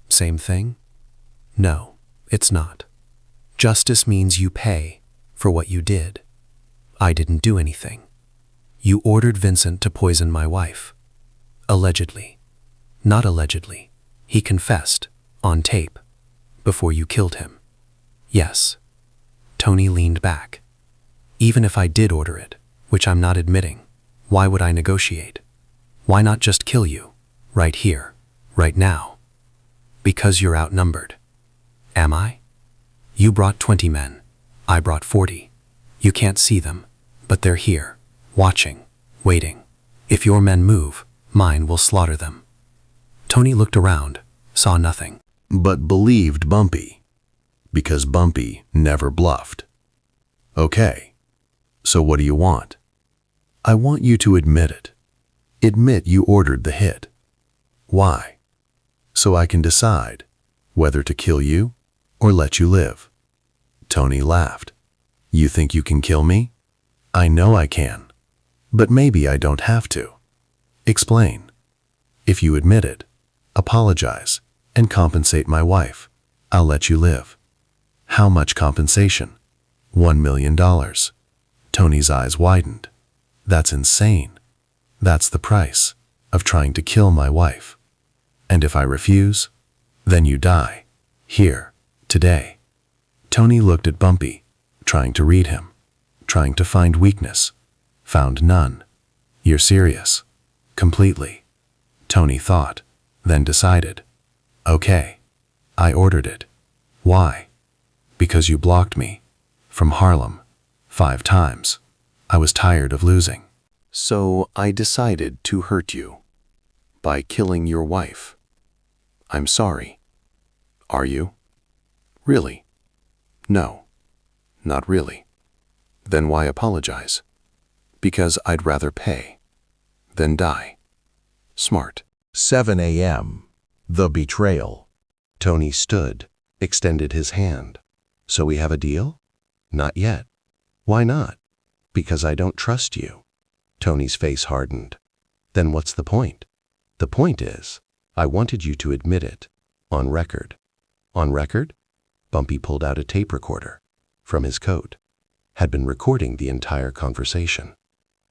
Same thing? No, it's not. Justice means you pay for what you did. I didn't do anything. You ordered Vincent to poison my wife. Allegedly. Not allegedly. He confessed, on tape, before you killed him. Yes." Tony leaned back. "Even if I did order it, which I'm not admitting, why would I negotiate? Why not just kill you, right here, right now? Because you're outnumbered. Am I? You brought 20 men. I brought 40. You can't see them, but they're here, watching, waiting. If your men move, mine will slaughter them." Tony looked around, saw nothing.
But believed Bumpy, because Bumpy never bluffed. "Okay, so what do you want?" "I want you to admit it. Admit you ordered the hit." "Why?" "So I can decide whether to kill you or let you live." Tony laughed. "You think you can kill me?" "I know I can, but maybe I don't have to." "Explain." "If you admit it, apologize, and compensate my wife, I'll let you live." "How much compensation?" $1 million. Tony's eyes widened. "That's insane. That's the price of trying to kill my wife. And if I refuse, then you die. Here, today." Tony looked at Bumpy, trying to read him, trying to find weakness. Found none. "You're serious?" "Completely." Tony thought, then decided. "Okay, I ordered it." "Why?" "Because you blocked me. From Harlem. 5 times. I was tired of losing. So I decided to hurt you. By killing your wife. I'm sorry." "Are you?" "Really?" "No, not really." "Then why apologize?" "Because I'd rather pay than die." Smart.
7 a.m. The betrayal. Tony stood, extended his hand. "So we have a deal?" "Not yet." "Why not?" "Because I don't trust you." Tony's face hardened. "Then what's the point?" "The point is, I wanted you to admit it. On record." "On record?" Bumpy pulled out a tape recorder from his coat. Had been recording the entire conversation.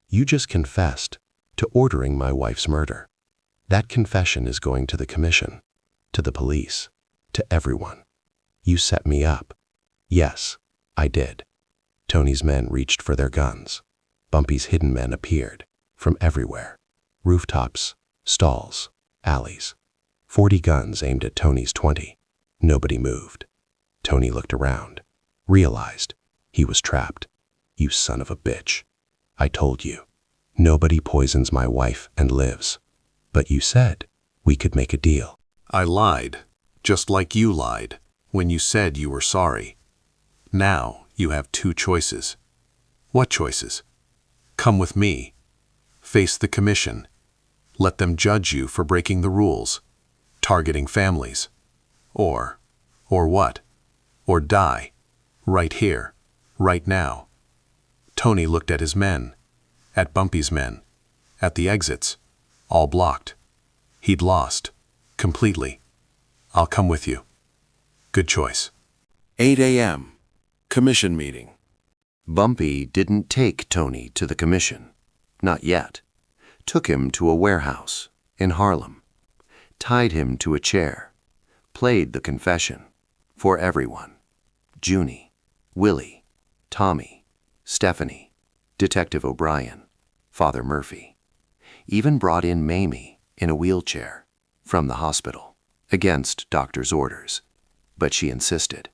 "You just confessed to ordering my wife's murder. That confession is going to the commission, to the police, to everyone. You set me up." "Yes, I did." Tony's men reached for their guns. Bumpy's hidden men appeared, from everywhere. Rooftops, stalls, alleys. 40 guns aimed at Tony's 20. Nobody moved. Tony looked around, realized he was trapped. "You son of a bitch. I told you. Nobody poisons my wife and lives. But you said we could make a deal."
I lied,
just like you lied when you said you were sorry. Now you have two choices. What choices? Come with me. Face the commission. Let them judge you for breaking the rules, targeting families. Or what? Or die, right here, right now. Tony looked at his men, at Bumpy's men, at the exits, all blocked. He'd lost, completely. I'll come with you. Good choice.
8 a.m. Commission meeting.
Bumpy didn't take Tony to the commission. Not yet. Took him to a warehouse in Harlem. Tied him to a chair. Played the confession. For everyone. Junie, Willie, Tommy, Stephanie, Detective O'Brien, Father Murphy. Even brought in Mamie in a wheelchair from the hospital, against doctor's orders. But she insisted.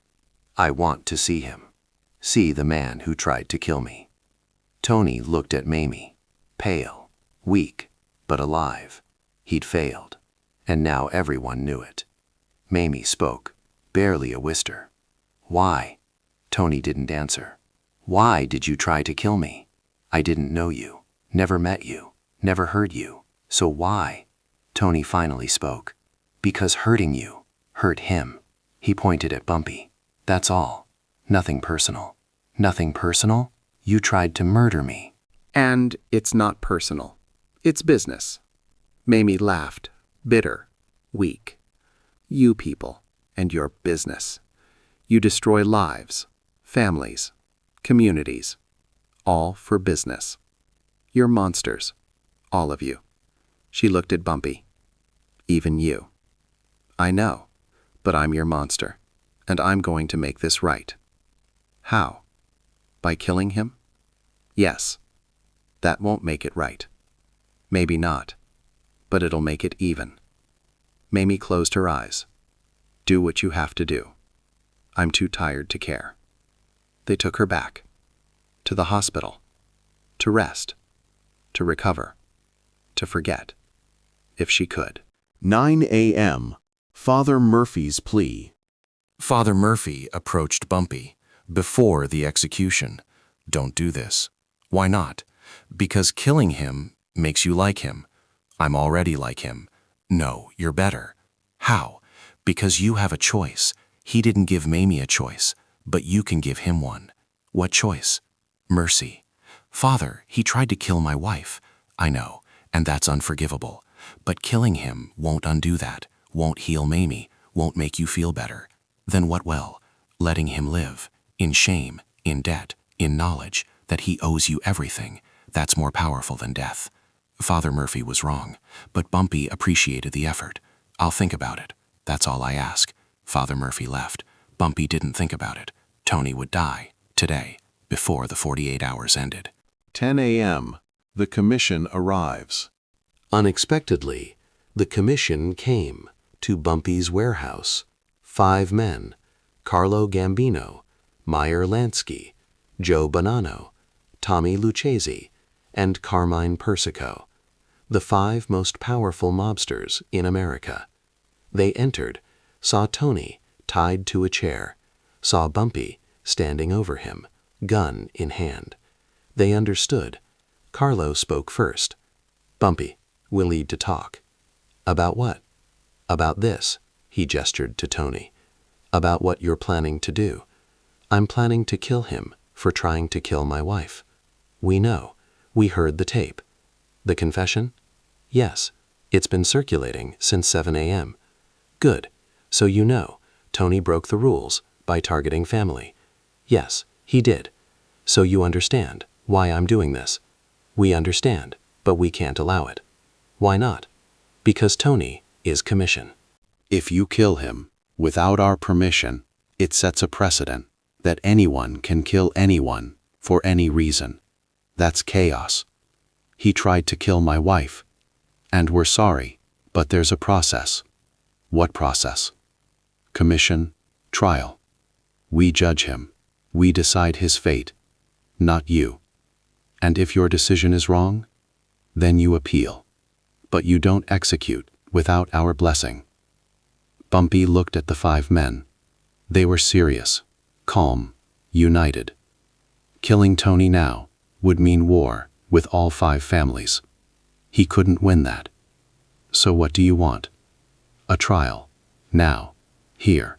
I want to see him. See the man who tried to kill me. Tony looked at Mamie, pale, weak, but alive. He'd failed, and now everyone knew it. Mamie spoke, barely a whisper. Why? Tony didn't answer. Why did you try to kill me? I didn't know you, never met you, never heard you. So why? Tony finally spoke. Because hurting you hurt him. He pointed at Bumpy. That's all. Nothing personal. Nothing personal? You tried to murder me.
And it's not personal. It's business. Mamie laughed, bitter, weak. You people and your business. You destroy lives, families, communities, all for business. You're monsters, all of you. She looked at Bumpy. Even you. I know, but I'm your monster, and I'm going to make this right. How? By killing him? Yes. That won't make it right. Maybe not, but it'll make it even. Mamie closed her eyes. Do what you have to do. I'm too tired to care. They took her back. To the hospital. To rest. To recover. To forget. If she could.
9 a.m. Father Murphy's plea.
Father Murphy approached Bumpy before the execution. Don't do this. Why not? Because killing him makes you like him. I'm already like him. No, you're better. How? Because you have a choice. He didn't give Mamie a choice, but you can give him one. What choice? Mercy. Father, he tried to kill my wife. I know, and that's unforgivable. But killing him won't undo that, won't heal Mamie, won't make you feel better. Then what will? Letting him live, in shame, in debt, in knowledge that he owes you everything. That's more powerful than death. Father Murphy was wrong, but Bumpy appreciated the effort. I'll think about it. That's all I ask. Father Murphy left. Bumpy didn't think about it. Tony would die, today, before the 48 hours ended.
10 a.m. The commission arrives.
Unexpectedly, the commission came to Bumpy's warehouse. 5 men, Carlo Gambino, Meyer Lansky, Joe Bonanno, Tommy Lucchese, and Carmine Persico, the 5 most powerful mobsters in America. They entered, saw Tony tied to a chair, saw Bumpy standing over him, gun in hand. They understood. Carlo spoke first. Bumpy, we'll need to talk. About what? About this, he gestured to Tony. About what you're planning to do. I'm planning to kill him for trying to kill my wife. We know. We heard the tape. The confession? Yes, it's been circulating since 7 a.m. Good. So you know, Tony broke the rules by targeting family. Yes, he did. So you understand why I'm doing this. We understand, but we can't allow it. Why not? Because Tony is commission.
If you kill him without our permission, it sets a precedent that anyone can kill anyone for any reason. That's chaos. He tried to kill my wife. And we're sorry, but there's a process. What process? Commission, trial. We judge him. We decide his fate, not you. And if your decision is wrong, then you appeal. But you don't execute without our blessing. Bumpy looked at the 5 men. They were serious, calm, united. Killing Tony now would mean war with all 5 families. He couldn't win that. So what do you want? A trial. Now. Here.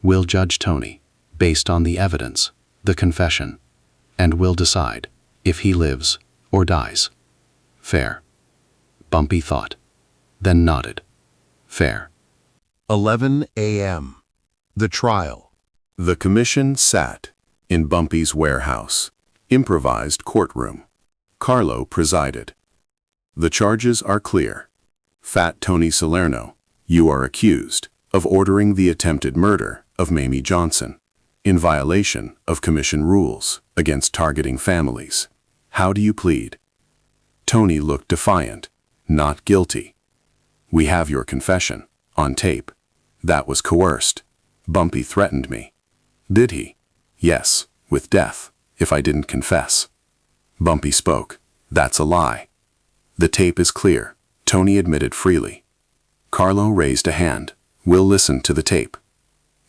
We'll judge Tony, based on the evidence, the confession, and we'll decide if he lives or dies. Fair. Bumpy thought, then nodded. Fair.
11 a.m. The trial.
The commission sat in Bumpy's warehouse, improvised courtroom. Carlo presided. The charges are clear. Fat Tony Salerno, you are accused of ordering the attempted murder of Mamie Johnson, in violation of commission rules against targeting families. How do you plead? Tony looked defiant. Not guilty. We have your confession, on tape. That was coerced. Bumpy threatened me. Did he? Yes, with death, if I didn't confess. Bumpy spoke. That's a lie. The tape is clear. Tony admitted freely. Carlo raised a hand. We'll listen to the tape.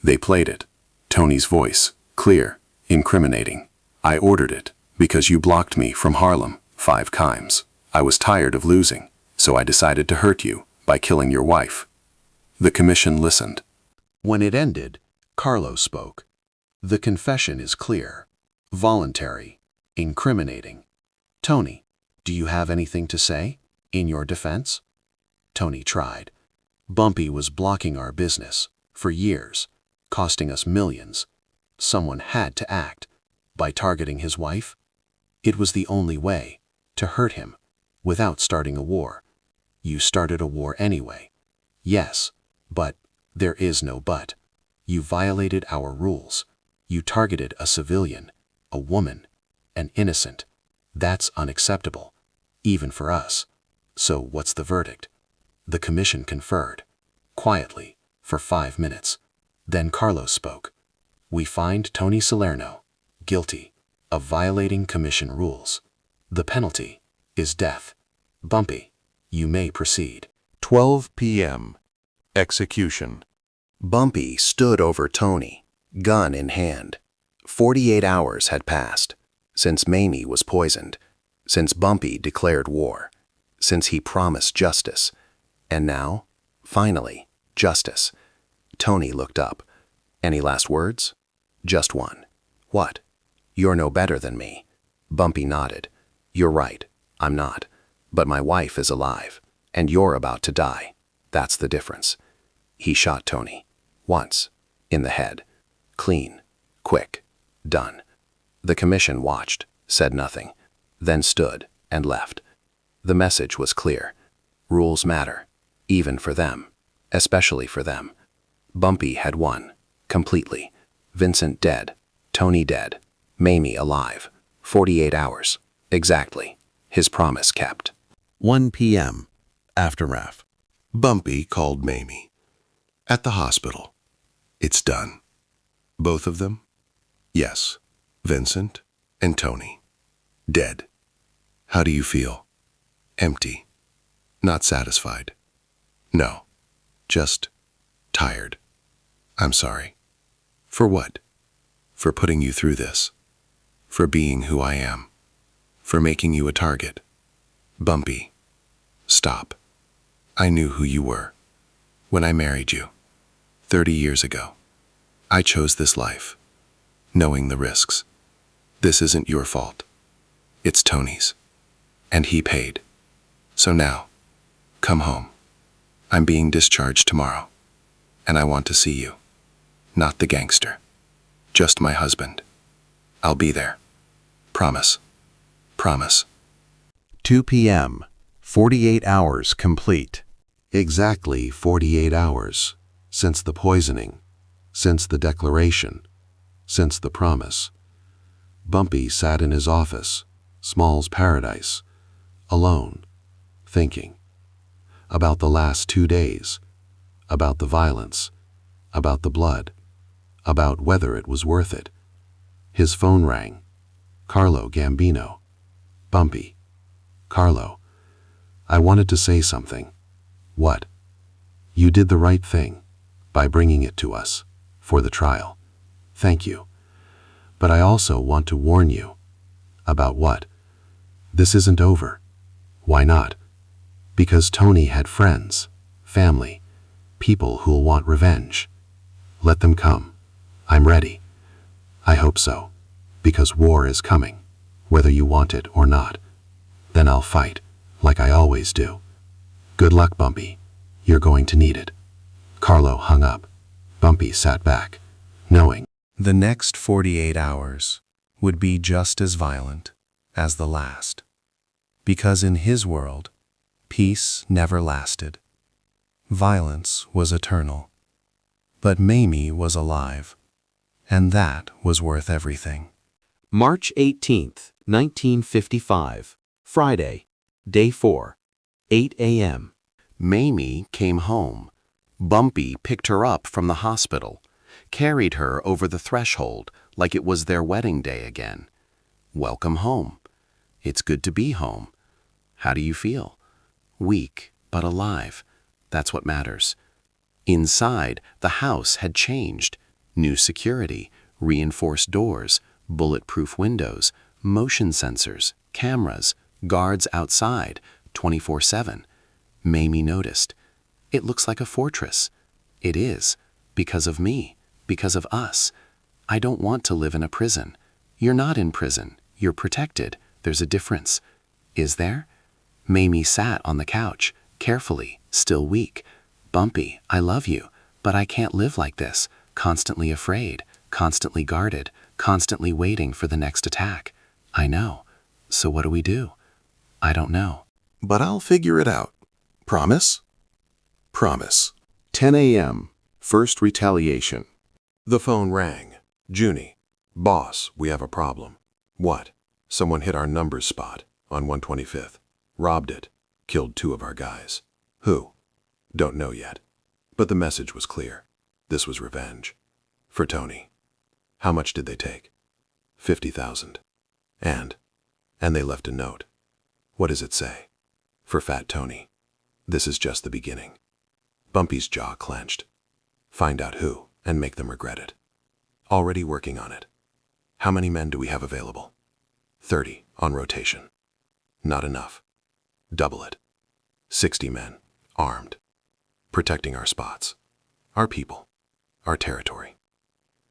They played it. Tony's voice, clear, incriminating. I ordered it, because you blocked me from Harlem 5 times. I was tired of losing, so I decided to hurt you by killing your wife. The commission listened.
When it ended, Carlo spoke. The confession is clear, voluntary, incriminating. Tony, do you have anything to say in your defense? Tony tried. Bumpy was blocking our business for years, costing us millions. Someone had to act by targeting his wife. It was the only way to hurt him without starting a war. You started a war anyway. Yes, but there is no but. You violated our rules. You targeted a civilian, a woman, an innocent. That's unacceptable, even for us. So what's the verdict? The commission conferred, quietly, for 5 minutes. Then Carlos spoke. We find Tony Salerno guilty of violating commission rules. The penalty is death. Bumpy, you may proceed.
12 p.m. Execution.
Bumpy stood over Tony, gun in hand. 48 hours had passed since Mamie was poisoned, since Bumpy declared war, since he promised justice. And now, finally, justice. Tony looked up. Any last words? Just one. What? You're no better than me. Bumpy nodded. You're right, I'm not. But my wife is alive, and you're about to die. That's the difference. He shot Tony. Once. In the head. Clean. Quick. Done. The commission watched, said nothing, then stood and left. The message was clear. Rules matter, even for them, especially for them. Bumpy had won, completely. Vincent dead, Tony dead, Mamie alive. 48 hours, exactly. His promise kept.
1 p.m. Aftermath. Bumpy called Mamie. At the hospital. It's done. Both of them? Yes. Vincent and Tony. Dead. How do you feel? Empty. Not satisfied. No. Just tired. I'm sorry. For what? For putting you through this. For being who I am. For making you a target. Bumpy. Stop. I knew who you were. When I married you. 30 years ago. I chose this life. Knowing the risks. This isn't your fault. It's Tony's. And he paid. So now, come home. I'm being discharged tomorrow. And I want to see you. Not the gangster. Just my husband. I'll be there. Promise. Promise.
2 p.m. 48 hours complete. Exactly 48 hours. Since the poisoning. Since the declaration. Since the promise. Bumpy sat in his office, Small's paradise, alone, thinking. About the last 2 days. About the violence. About the blood. About whether it was worth it. His phone rang. Carlo Gambino. Bumpy. Carlo. I wanted to say something. What? You did the right thing.
by bringing it to us for the trial. Thank you. But I also want to warn you. About what? This isn't over. Why not? Because Tony had friends, family, people who'll want revenge. Let them come. I'm ready. I hope so, because war is coming, whether you want it or not. Then I'll fight, like I always do. Good luck, Bumpy. You're going to need it. Carlo hung up. Bumpy sat back, knowing
the next 48 hours would be just as violent as the last, because in his world, peace never lasted. Violence was eternal. But Mamie was alive, and that was worth everything.
March 18th, 1955, Friday, Day 4, 8 a.m.
Mamie came home. Bumpy picked her up from the hospital, carried her over the threshold like it was their wedding day again. Welcome home. It's good to be home. How do you feel? Weak, but alive. That's what matters. Inside, the house had changed. New security, reinforced doors, bulletproof windows, motion sensors, cameras, guards outside, 24/7. Mamie noticed. It looks like a fortress. It is, because of me, because of us. I don't want to live in a prison. You're not in prison. You're protected. There's a difference. Is there? Mamie sat on the couch, carefully, still weak. Bumpy, I love you, but I can't live like this, constantly afraid, constantly guarded, constantly waiting for the next attack. I know. So what do we do? I don't know.
But I'll figure it out. Promise? Promise.
10 a.m. First retaliation.
The phone rang. Junie. Boss, we have a problem. What? Someone hit our numbers spot on 125th. Robbed it. Killed 2 of our guys. Who? Don't know yet. But the message was clear. This was revenge. For Tony. How much did they take? 50,000. And they left a note. What does it say? For Fat Tony. This is just the beginning. Bumpy's jaw clenched. Find out who and make them regret it. Already working on it. How many men do we have available? 30 on rotation. Not enough. Double it. 60 men, armed. Protecting our spots. Our people. Our territory.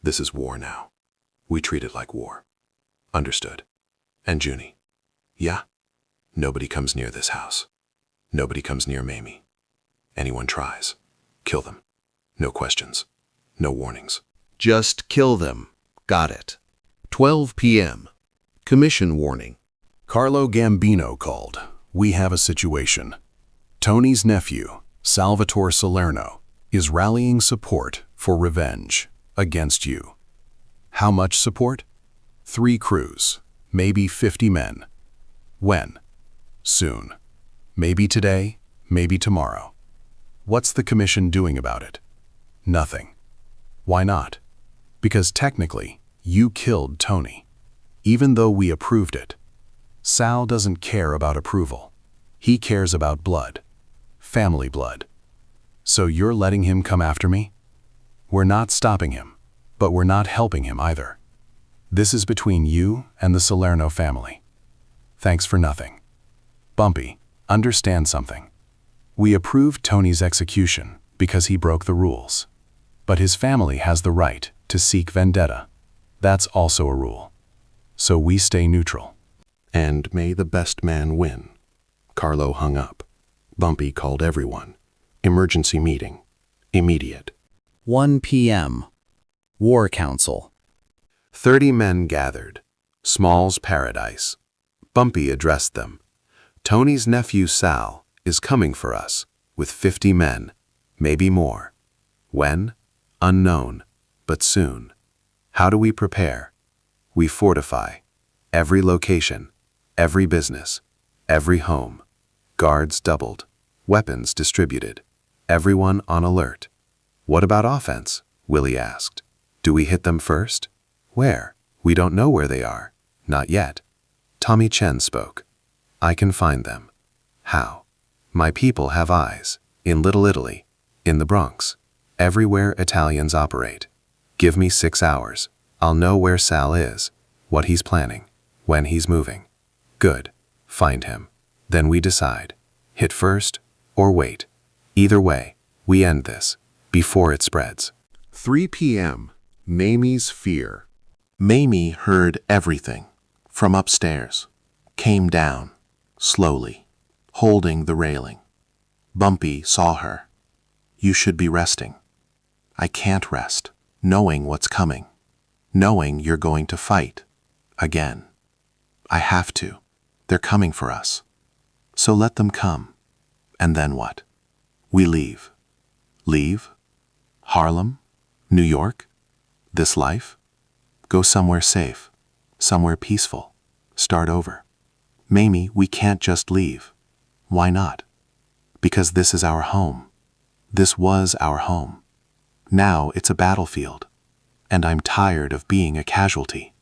This is war now. We treat it like war. Understood. And Junie. Yeah? Nobody comes near this house. Nobody comes near Mamie. Anyone tries. Kill them. No questions. No warnings.
Just kill them. Got it. 12 p.m. Commission warning.
Carlo Gambino called. We have a situation. Tony's nephew, Salvatore Salerno, is rallying support for revenge against you. How much support? 3 crews, maybe 50 men. When? Soon. Maybe today, maybe tomorrow. What's the commission doing about it? Nothing. Why not? Because technically, you killed Tony, even though we approved it. Sal doesn't care about approval. He cares about blood. Family blood. So you're letting him come after me? We're not stopping him, but we're not helping him either. This is between you and the Salerno family. Thanks for nothing. Bumpy, understand something. We approved Tony's execution because he broke the rules. But his family has the right to seek vendetta. That's also a rule. So we stay neutral.
And may the best man win. Carlo hung up. Bumpy called everyone. Emergency meeting. Immediate.
1 p.m. War Council.
30 men gathered. Small's paradise. Bumpy addressed them. Tony's nephew Sal is coming for us with 50 men, maybe more. When? Unknown, but soon. How do we prepare? We fortify. Every location, every business, every home. Guards doubled, weapons distributed, everyone on alert. What about offense? Willie asked. Do we hit them first? Where? We don't know where they are. Not yet. Tommy Chen spoke. I can find them. How? My people have eyes. In Little Italy. In the Bronx.
Everywhere Italians operate. Give me 6 hours. I'll know where Sal is, what he's planning, when he's moving. Good. Find him. Then we decide. Hit first or wait. Either way, we end this before it spreads.
3 p.m. Mamie's fear. Mamie heard everything from upstairs. Came down, slowly, holding the railing. Bumpy saw her. You should be resting. I can't rest, knowing what's coming. Knowing you're going to fight. Again. I have to. They're coming for us. So let them come. And then what? We leave. Leave? Harlem? New York? This life? Go somewhere safe. Somewhere peaceful. Start over. Mamie, we can't just leave. Why not? Because this is our home. This was our home. Now it's a battlefield. And I'm tired of being a casualty.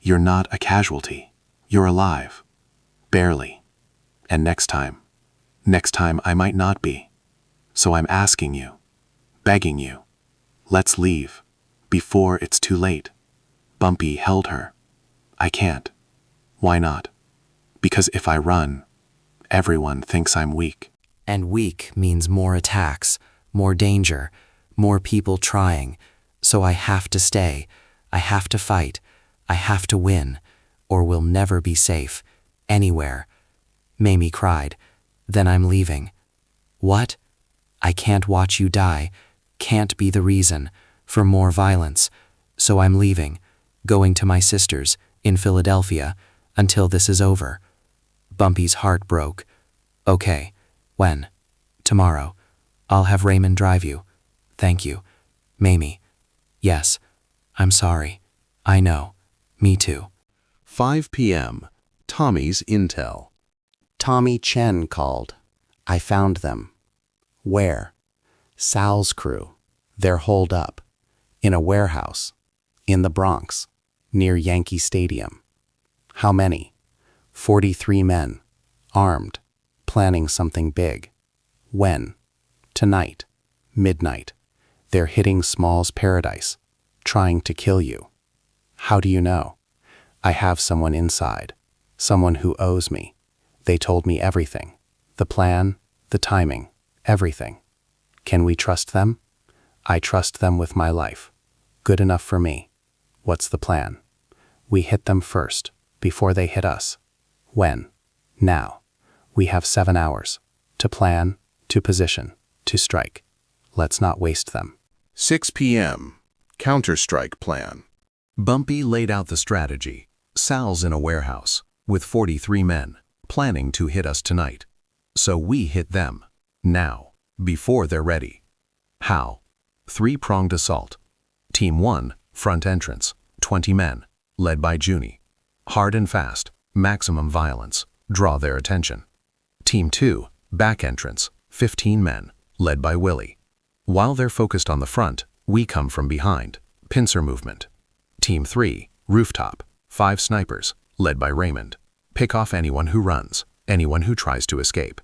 You're not a casualty. You're alive. Barely. And next time I might not be. So I'm asking you, begging you, let's leave, before it's too late. Bumpy held her. I can't. Why not? Because if I run, everyone thinks I'm weak.
And weak means more attacks, more danger, more people trying. So I have to stay. I have to fight. I have to win, or we'll never be safe, anywhere. Mamie cried. Then I'm leaving. What? I can't watch you die. Can't be the reason for more violence. So I'm leaving, going to my sister's in Philadelphia until this is over. Bumpy's heart broke. Okay. When? Tomorrow. I'll have Raymond drive you. Thank you. Mamie. Yes. I'm sorry. I know. Me too.
5 p.m. Tommy's intel.
Tommy Chen called. I found them. Where? Sal's crew. They're holed up. In a warehouse. In the Bronx. Near Yankee Stadium. How many? 43 men. Armed. Planning something big. When? Tonight. Midnight. They're hitting Small's Paradise. Trying to kill you. How do you know? I have someone inside. Someone who owes me. They told me everything. The plan, the timing, everything. Can we trust them? I trust them with my life. Good enough for me. What's the plan? We hit them first, before they hit us. When? Now. We have 7 hours. To plan, to position, to strike. Let's not waste them.
6 p.m. Counter-strike plan.
Bumpy laid out the strategy. Sal's in a warehouse, with 43 men, planning to hit us tonight. So we hit them. Now. Before they're ready. How? 3-pronged assault. Team 1, front entrance, 20 men, led by Junie. Hard and fast, maximum violence, draw their attention. Team 2, back entrance, 15 men, led by Willie. While they're focused on the front, we come from behind, pincer movement. Team 3, rooftop, 5 snipers, led by Raymond. Pick off anyone who runs, anyone who tries to escape.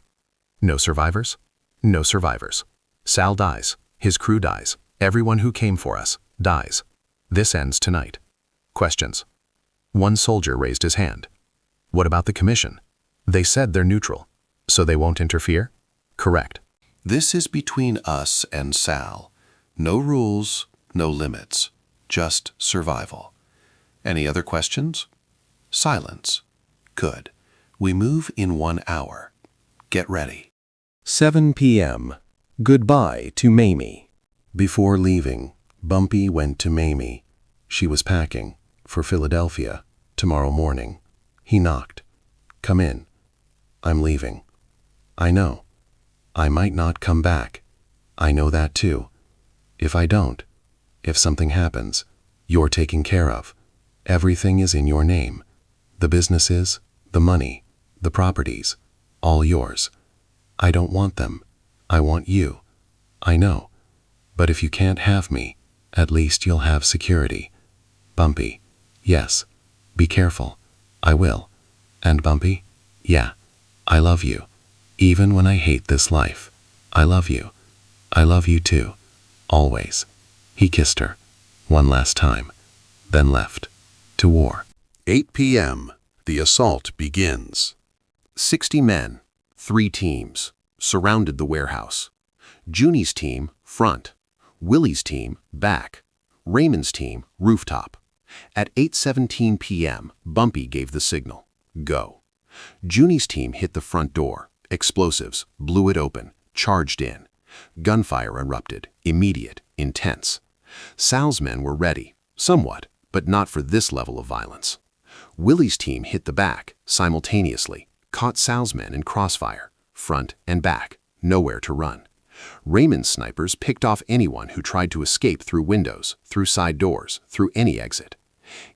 No survivors? No survivors. Sal dies, his crew dies, everyone who came for us dies. This ends tonight. Questions? One soldier raised his hand. What about the commission? They said they're neutral, so they won't interfere? Correct.
This is between us and Sal. No rules, no limits. Just survival. Any other questions? Silence. Good. We move in 1 hour. Get ready.
7 p.m. Goodbye to Mamie. Before leaving, Bumpy went to Mamie. She was packing for Philadelphia tomorrow morning. He knocked. Come in. I'm leaving. I know. I might not come back. I know that too. If I don't, if something happens, you're taken care of. Everything is in your name. The businesses, the money, the properties, all yours. I don't want them. I want you. I know. But if you can't have me, at least you'll have security. Bumpy. Yes. Be careful. I will. And Bumpy? Yeah. I love you. Even when I hate this life. I love you. I love you too.
Always. He kissed her, one last time, then left, to war.
8 p.m. The assault begins. 60 men, 3 teams, surrounded the warehouse. Junie's team, front. Willie's team, back. Raymond's team, rooftop. At 8:17 p.m., Bumpy gave the signal. Go. Junie's team hit the front door. Explosives, blew it open, charged in. Gunfire erupted, immediate, intense. Sal's men were ready, somewhat, but not for this level of violence. Willie's team hit the back, simultaneously, caught Sal's men in crossfire, front and back, nowhere to run. Raymond's snipers picked off anyone who tried to escape through windows, through side doors, through any exit.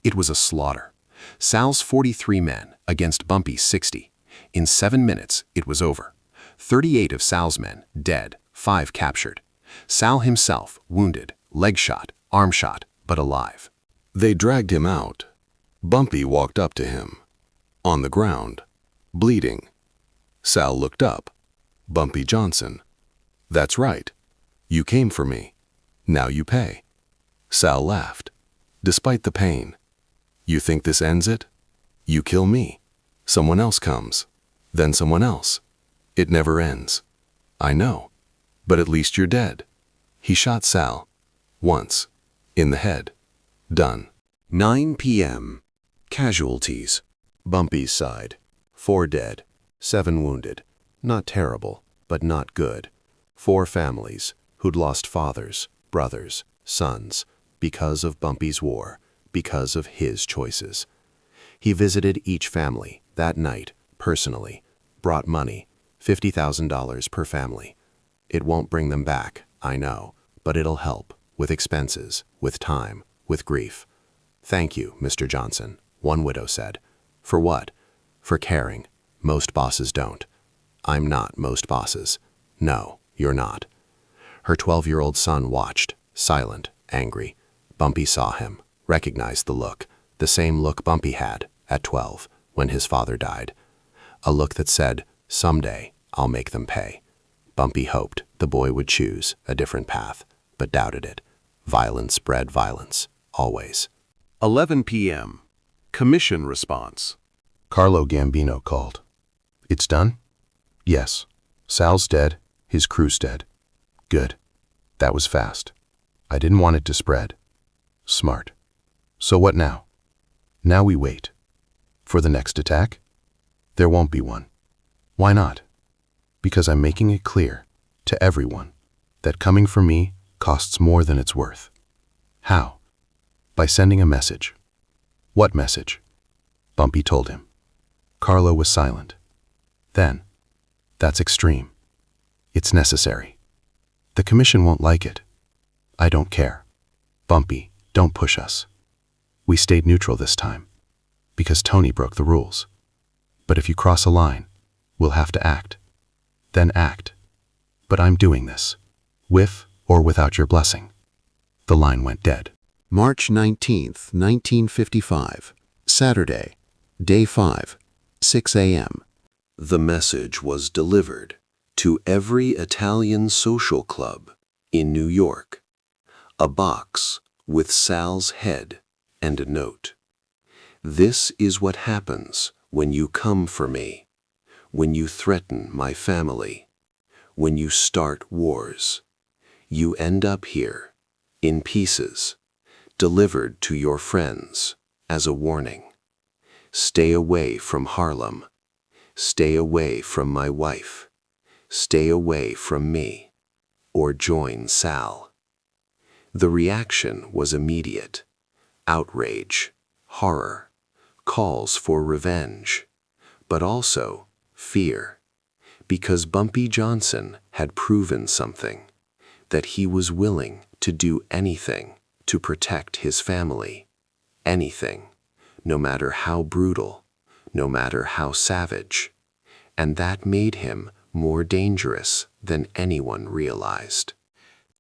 It was a slaughter. Sal's 43 men against Bumpy's 60. In 7 minutes, it was over. 38 of Sal's men dead, 5 captured. Sal himself wounded, leg shot, arm shot, but alive.
They dragged him out. Bumpy walked up to him. On the ground, bleeding. Sal looked up. Bumpy Johnson. That's right. You came for me. Now you pay. Sal laughed. Despite the pain. You think this ends it? You kill me. Someone else comes. Then someone else. It never ends. I know. But at least you're dead. He shot Sal. Once. In the head. Done.
9 p.m. Casualties. Bumpy's side. 4 dead. 7 wounded. Not terrible, but not good. 4 families who'd lost fathers, brothers, sons, because of Bumpy's war, because of his choices. He visited each family that night, personally, brought money, $50,000 per family. It won't bring them back, I know, but it'll help, with expenses, with time, with grief. Thank you, Mr. Johnson, one widow said. For what? For caring. Most bosses don't. I'm not most bosses. No, you're not. Her 12-year-old son watched, silent, angry. Bumpy saw him, recognized the look, the same look Bumpy had at 12 when his father died. A look that said, someday I'll make them pay. Bumpy hoped the boy would choose a different path, but doubted it. Violence bred violence, always.
11 p.m. Commission response. Carlo Gambino called. It's done? Yes. Sal's dead. His crew's dead. Good. That was fast. I didn't want it to spread. Smart. So what now? Now we wait. For the next attack? There won't be one. Why not? Because I'm making it clear to everyone that coming for me costs more than it's worth. How? By sending a message. What message? Bumpy told him. Carlo was silent. Then, that's extreme. It's necessary. The commission won't like it. I don't care. Bumpy, don't push us. We stayed neutral this time, because Tony broke the rules. But if you cross a line, we'll have to act. Then act. But I'm doing this, with or without your blessing. The line went dead.
March 19th, 1955. Saturday, day 5, 6 a.m. The message was delivered to every Italian social club in New York. A box with Sal's head and a note. This is what happens when you come for me, when you threaten my family, when you start wars. You end up here, in pieces, delivered to your friends as a warning. Stay away from Harlem. Stay away from my wife. Stay away from me, or join Sal. The reaction was immediate. Outrage, horror, calls for revenge, but also fear, because Bumpy Johnson had proven something, that he was willing to do anything to protect his family. Anything, no matter how brutal, no matter how savage, and that made him more dangerous than anyone realized.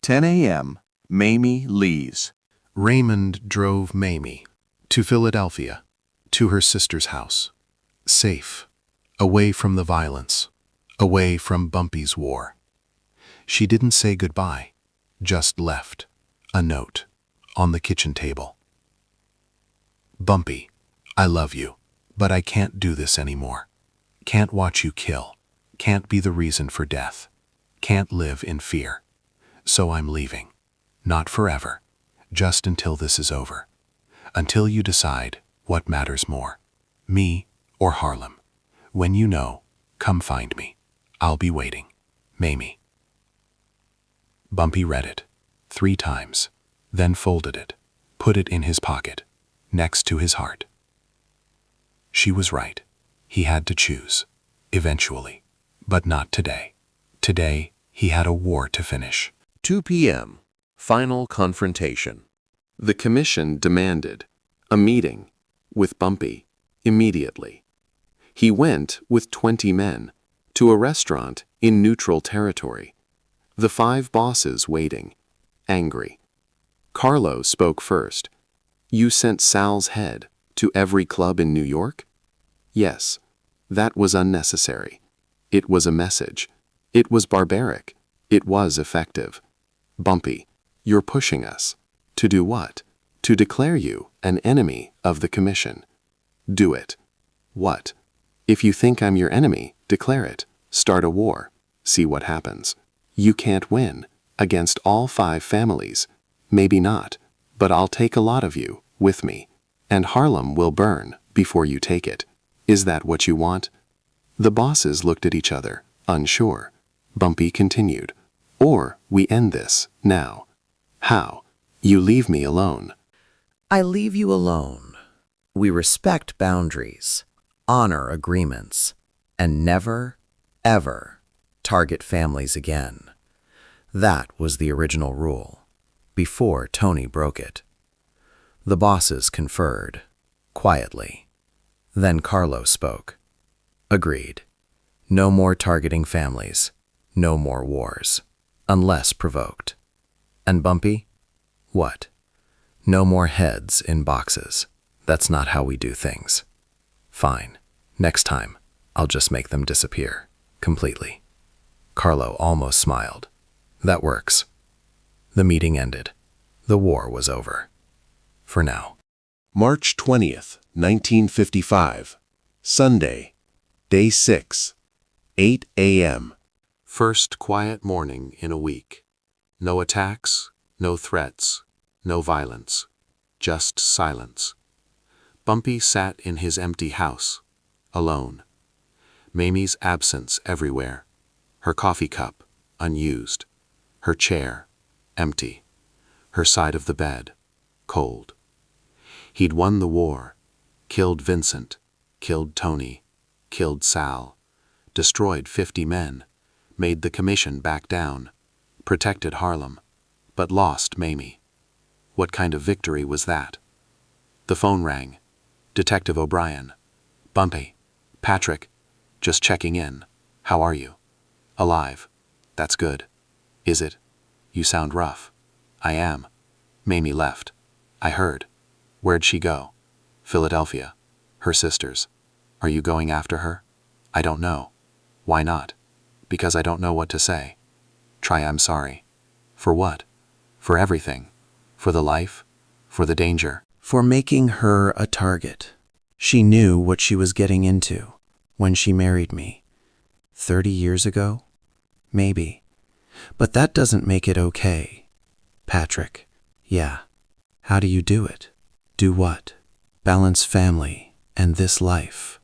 10 a.m. Mamie leaves.
Raymond drove Mamie to Philadelphia, to her sister's house, safe, away from the violence, away from Bumpy's war. She didn't say goodbye. Just left. A note. On the kitchen table. Bumpy, I love you, but I can't do this anymore. Can't watch you kill. Can't be the reason for death. Can't live in fear. So I'm leaving. Not forever. Just until this is over. Until you decide what matters more. Me or Harlem. When you know, come find me. I'll be waiting. Mamie. Bumpy read it 3 times, then folded it, put it in his pocket, next to his heart. She was right. He had to choose, eventually, but not today. Today, he had a war to finish.
2 p.m. Final confrontation. The commission demanded a meeting with Bumpy immediately. He went with 20 men to a restaurant in neutral territory. The 5 bosses waiting, angry. Carlo spoke first. You sent Sal's head to every club in New York? Yes, that was unnecessary. It was a message. It was barbaric. It was effective. Bumpy, you're pushing us. To do what? To declare you an enemy of the commission. Do it. What? If you think I'm your enemy, declare it. Start a war. See what happens. You can't win against all 5 families. Maybe not, but I'll take a lot of you with me, and Harlem will burn before you take it. Is that what you want? The bosses looked at each other, unsure. Bumpy continued. Or we end this, now. How? You leave me alone.
I leave you alone. We respect boundaries, honor agreements, and never, ever target families again. That was the original rule, before Tony broke it. The bosses conferred, quietly. Then Carlo spoke. Agreed. No more targeting families, no more wars, unless provoked. And Bumpy? What? No more heads in boxes. That's not how we do things. Fine. Next time, I'll just make them disappear. Completely. Carlo almost smiled. That works. The meeting ended. The war was over. For now.
March 20th, 1955. Sunday. Day 6. 8 a.m.
First quiet morning in a week. No attacks, no threats, no violence. Just silence. Bumpy sat in his empty house, alone. Mamie's absence everywhere. Her coffee cup, unused. Her chair, empty. Her side of the bed, cold. He'd won the war, killed Vincent, killed Tony, killed Sal, destroyed 50 men, made the commission back down, protected Harlem, but lost Mamie. What kind of victory was that? The phone rang. Detective O'Brien. Bumpy. Patrick. Just checking in. How are you? Alive. That's good. Is it? You sound rough. I am. Mamie left. I heard. Where'd she go? Philadelphia. Her sisters. Are you going after her? I don't know. Why not? Because I don't know what to say. Try I'm sorry. For what? For everything. For the life? For the danger?
For making her a target. She knew what she was getting into when she married me. 30 years ago? Maybe. But that doesn't make it okay. Patrick. Yeah. How do you do it? Do what? Balance family and this life.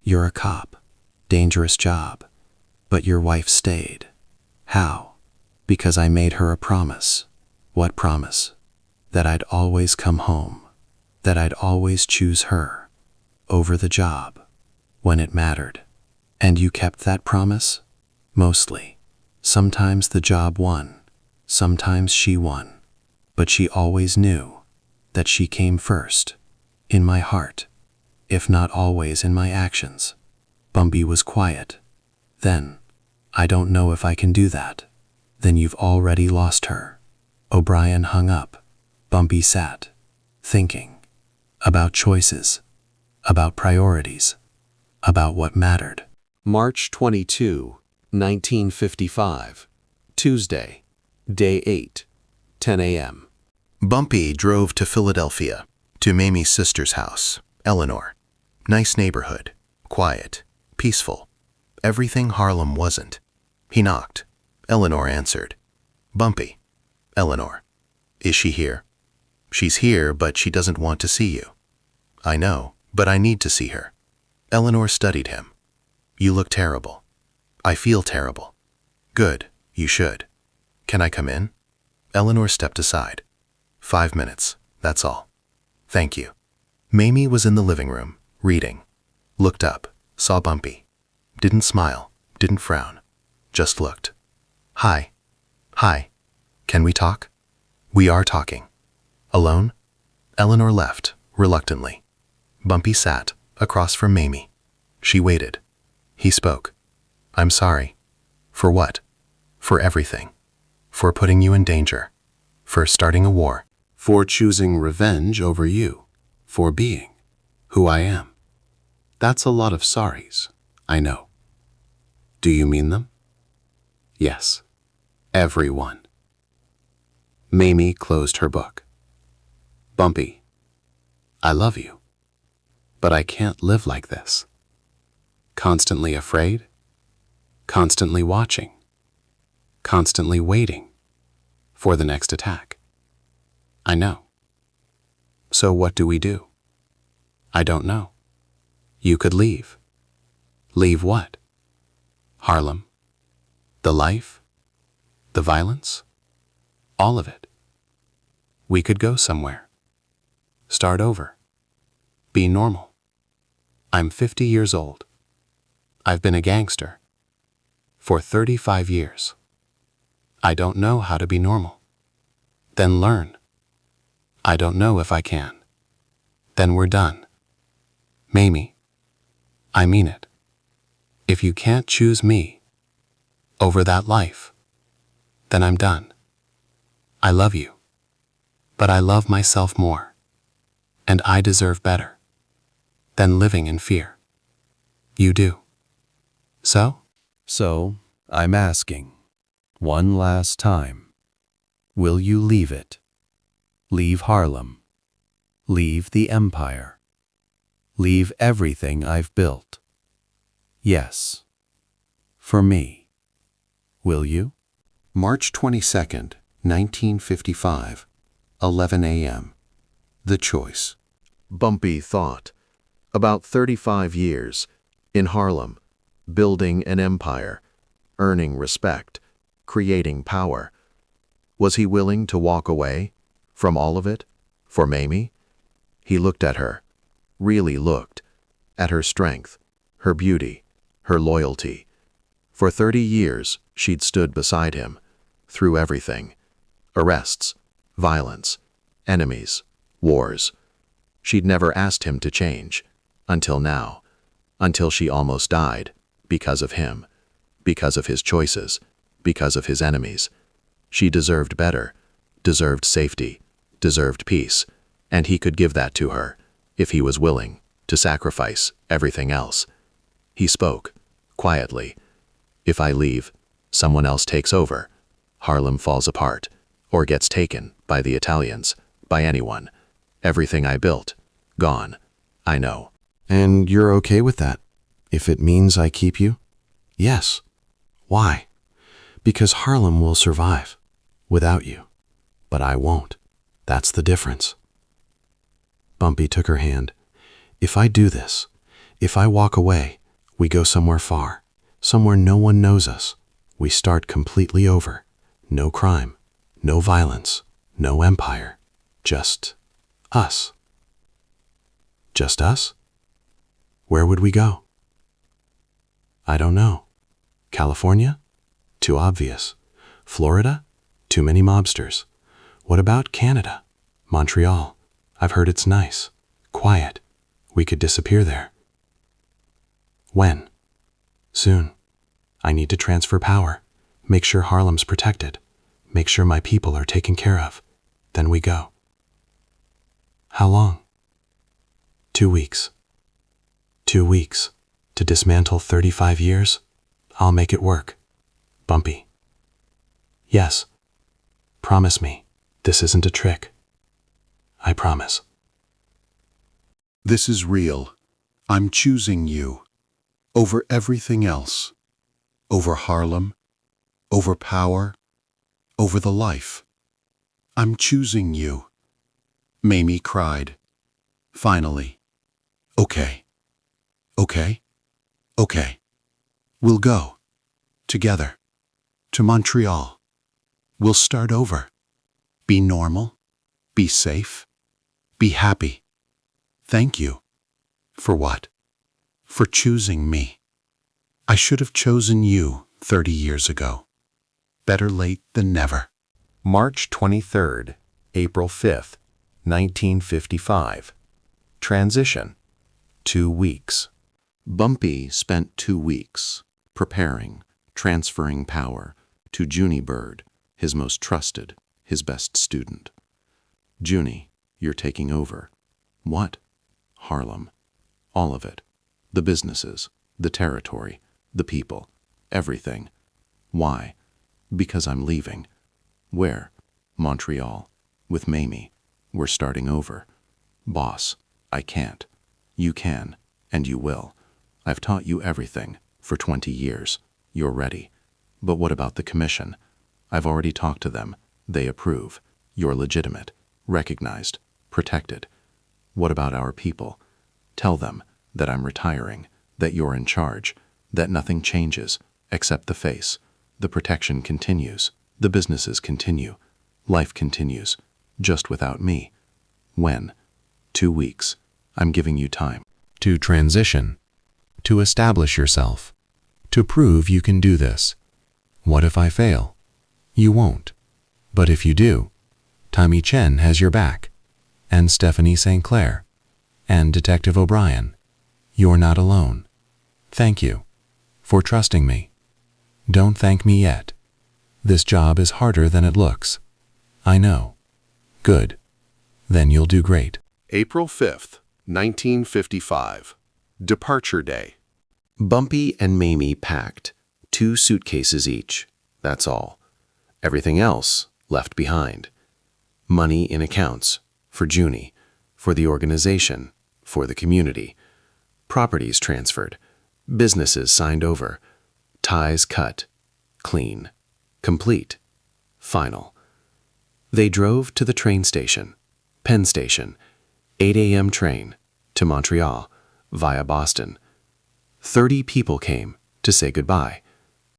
You're a cop. Dangerous job. But your wife stayed. How? Because I made her a promise. What promise? That I'd always come home. That I'd always choose her over the job when it mattered. And you kept that promise? Mostly. Sometimes the job won. Sometimes she won. But she always knew that she came first, in my heart, if not always in my actions. Bumpy was quiet. Then, I don't know if I can do that. Then you've already lost her. O'Brien hung up. Bumpy sat, thinking, about choices, about priorities, about what mattered.
March 22, 1955. Tuesday. Day 8, 10 a.m.
Bumpy drove to Philadelphia, to Mamie's sister's house, Eleanor. Nice neighborhood, quiet, peaceful. Everything Harlem wasn't. He knocked. Eleanor answered. Bumpy. Eleanor. Is she here? She's here, but she doesn't want to see you. I know, but I need to see her. Eleanor studied him. You look terrible. I feel terrible. Good, you should. Can I come in? Eleanor stepped aside. 5 minutes, that's all. Thank you. Mamie was in the living room, reading. Looked up, saw Bumpy. Didn't smile, didn't frown. Just looked. Hi. Hi. Can we talk? We are talking. Alone? Eleanor left, reluctantly. Bumpy sat, across from Mamie. She waited. He spoke. I'm sorry. For what? For everything. For putting you in danger. For starting a war.
For choosing revenge over you. For being who I am. That's a lot of sorries, I know. Do you mean them? Yes. Every one. Mamie closed her book. Bumpy, I love you, but I can't live like this. Constantly afraid, constantly watching, constantly waiting for the next attack. I know. So what do we do? I don't know. You could leave. Leave what? Harlem? The life? The violence? All of it. We could go somewhere. Start over. Be normal. I'm 50 years old. I've been a gangster for 35 years. I don't know how to be normal. Then learn. I don't know if I can. Then we're done. Mamie, I mean it. If you can't choose me over that life, then I'm done. I love you, but I love myself more, and I deserve better than living in fear. You do. So?
So, I'm asking, one last time, will you leave it? Leave Harlem. Leave the empire. Leave everything I've built. Yes. For me. Will you?
March 22nd, 1955, 11 a.m. The choice. Bumpy thought. About 35 years, in Harlem, building an empire, earning respect, creating power. Was he willing to walk away from all of it for Mamie? He looked at her, really looked, at her strength, her beauty, her loyalty. For 30 years, she'd stood beside him, through everything. Arrests, violence, enemies, wars. She'd never asked him to change, until now, until she almost died, because of him, because of his choices, because of his enemies. She deserved better, deserved safety, deserved peace, and he could give that to her, if he was willing to sacrifice everything else. He spoke, quietly. If I leave, someone else takes over. Harlem falls apart, or gets taken by the Italians, by anyone. Everything I built, gone. I know.
And you're okay with that? If it means I keep you? Yes. Why? Because Harlem will survive, without you. But I won't. That's the difference. Bumpy took her hand. If I do this, if I walk away, we go somewhere far, somewhere no one knows us. We start completely over. No crime, no violence, no empire. Just us. Just us? Where would we go? I don't know. California? Too obvious. Florida? Too many mobsters. What about Canada? Montreal? I've heard it's nice. Quiet. We could disappear there. When? Soon. I need to transfer power. Make sure Harlem's protected. Make sure my people are taken care of. Then we go. How long? 2 weeks. 2 weeks. To dismantle 35 years? I'll make it work. Bumpy. Yes.
Promise me, this isn't a trick. I promise.
This is real. I'm choosing you. Over everything else. Over Harlem. Over power. Over the life. I'm choosing you. Mamie cried. Finally. Okay. Okay. Okay. We'll go. Together. To Montreal. We'll start over. Be normal. Be safe. Be happy. Thank you. For what? For choosing me. I should have chosen you 30 years ago. Better late than never.
March 23rd, April 5th, 1955. Transition. 2 weeks.
Bumpy spent 2 weeks preparing, transferring power to Junie Bird, his most trusted, his best student. Junie, you're taking over. What? Harlem. All of it. The businesses, the territory, the people, everything. Why? Because I'm leaving. Where? Montreal. With Mamie. We're starting over. Boss, I can't. You can, and you will. I've taught you everything for 20 years. You're ready. But what about the commission? I've already talked to them. They approve. You're legitimate, recognized, protected. What about our people? Tell them that I'm retiring, that you're in charge, that nothing changes except the face. The protection continues. The businesses continue. Life continues, just without me. When? 2 weeks. I'm giving you time.
To transition. To establish yourself. To prove you can do this. What if I fail? You won't. But if you do, Tommy Chen has your back. And Stephanie St. Clair. And Detective O'Brien. You're not alone. Thank you for trusting me. Don't thank me yet. This job is harder than it looks. I know. Good. Then you'll do great.
April 5th, 1955. Departure Day.
Bumpy and Mamie packed 2 suitcases each. That's all. Everything else left behind. Money in accounts for Junie, for the organization, for the community. Properties transferred. Businesses signed over. Ties cut. Clean. Complete. Final. They drove to the train station, Penn Station, 8 a.m. train, to Montreal, via Boston. 30 people came to say goodbye.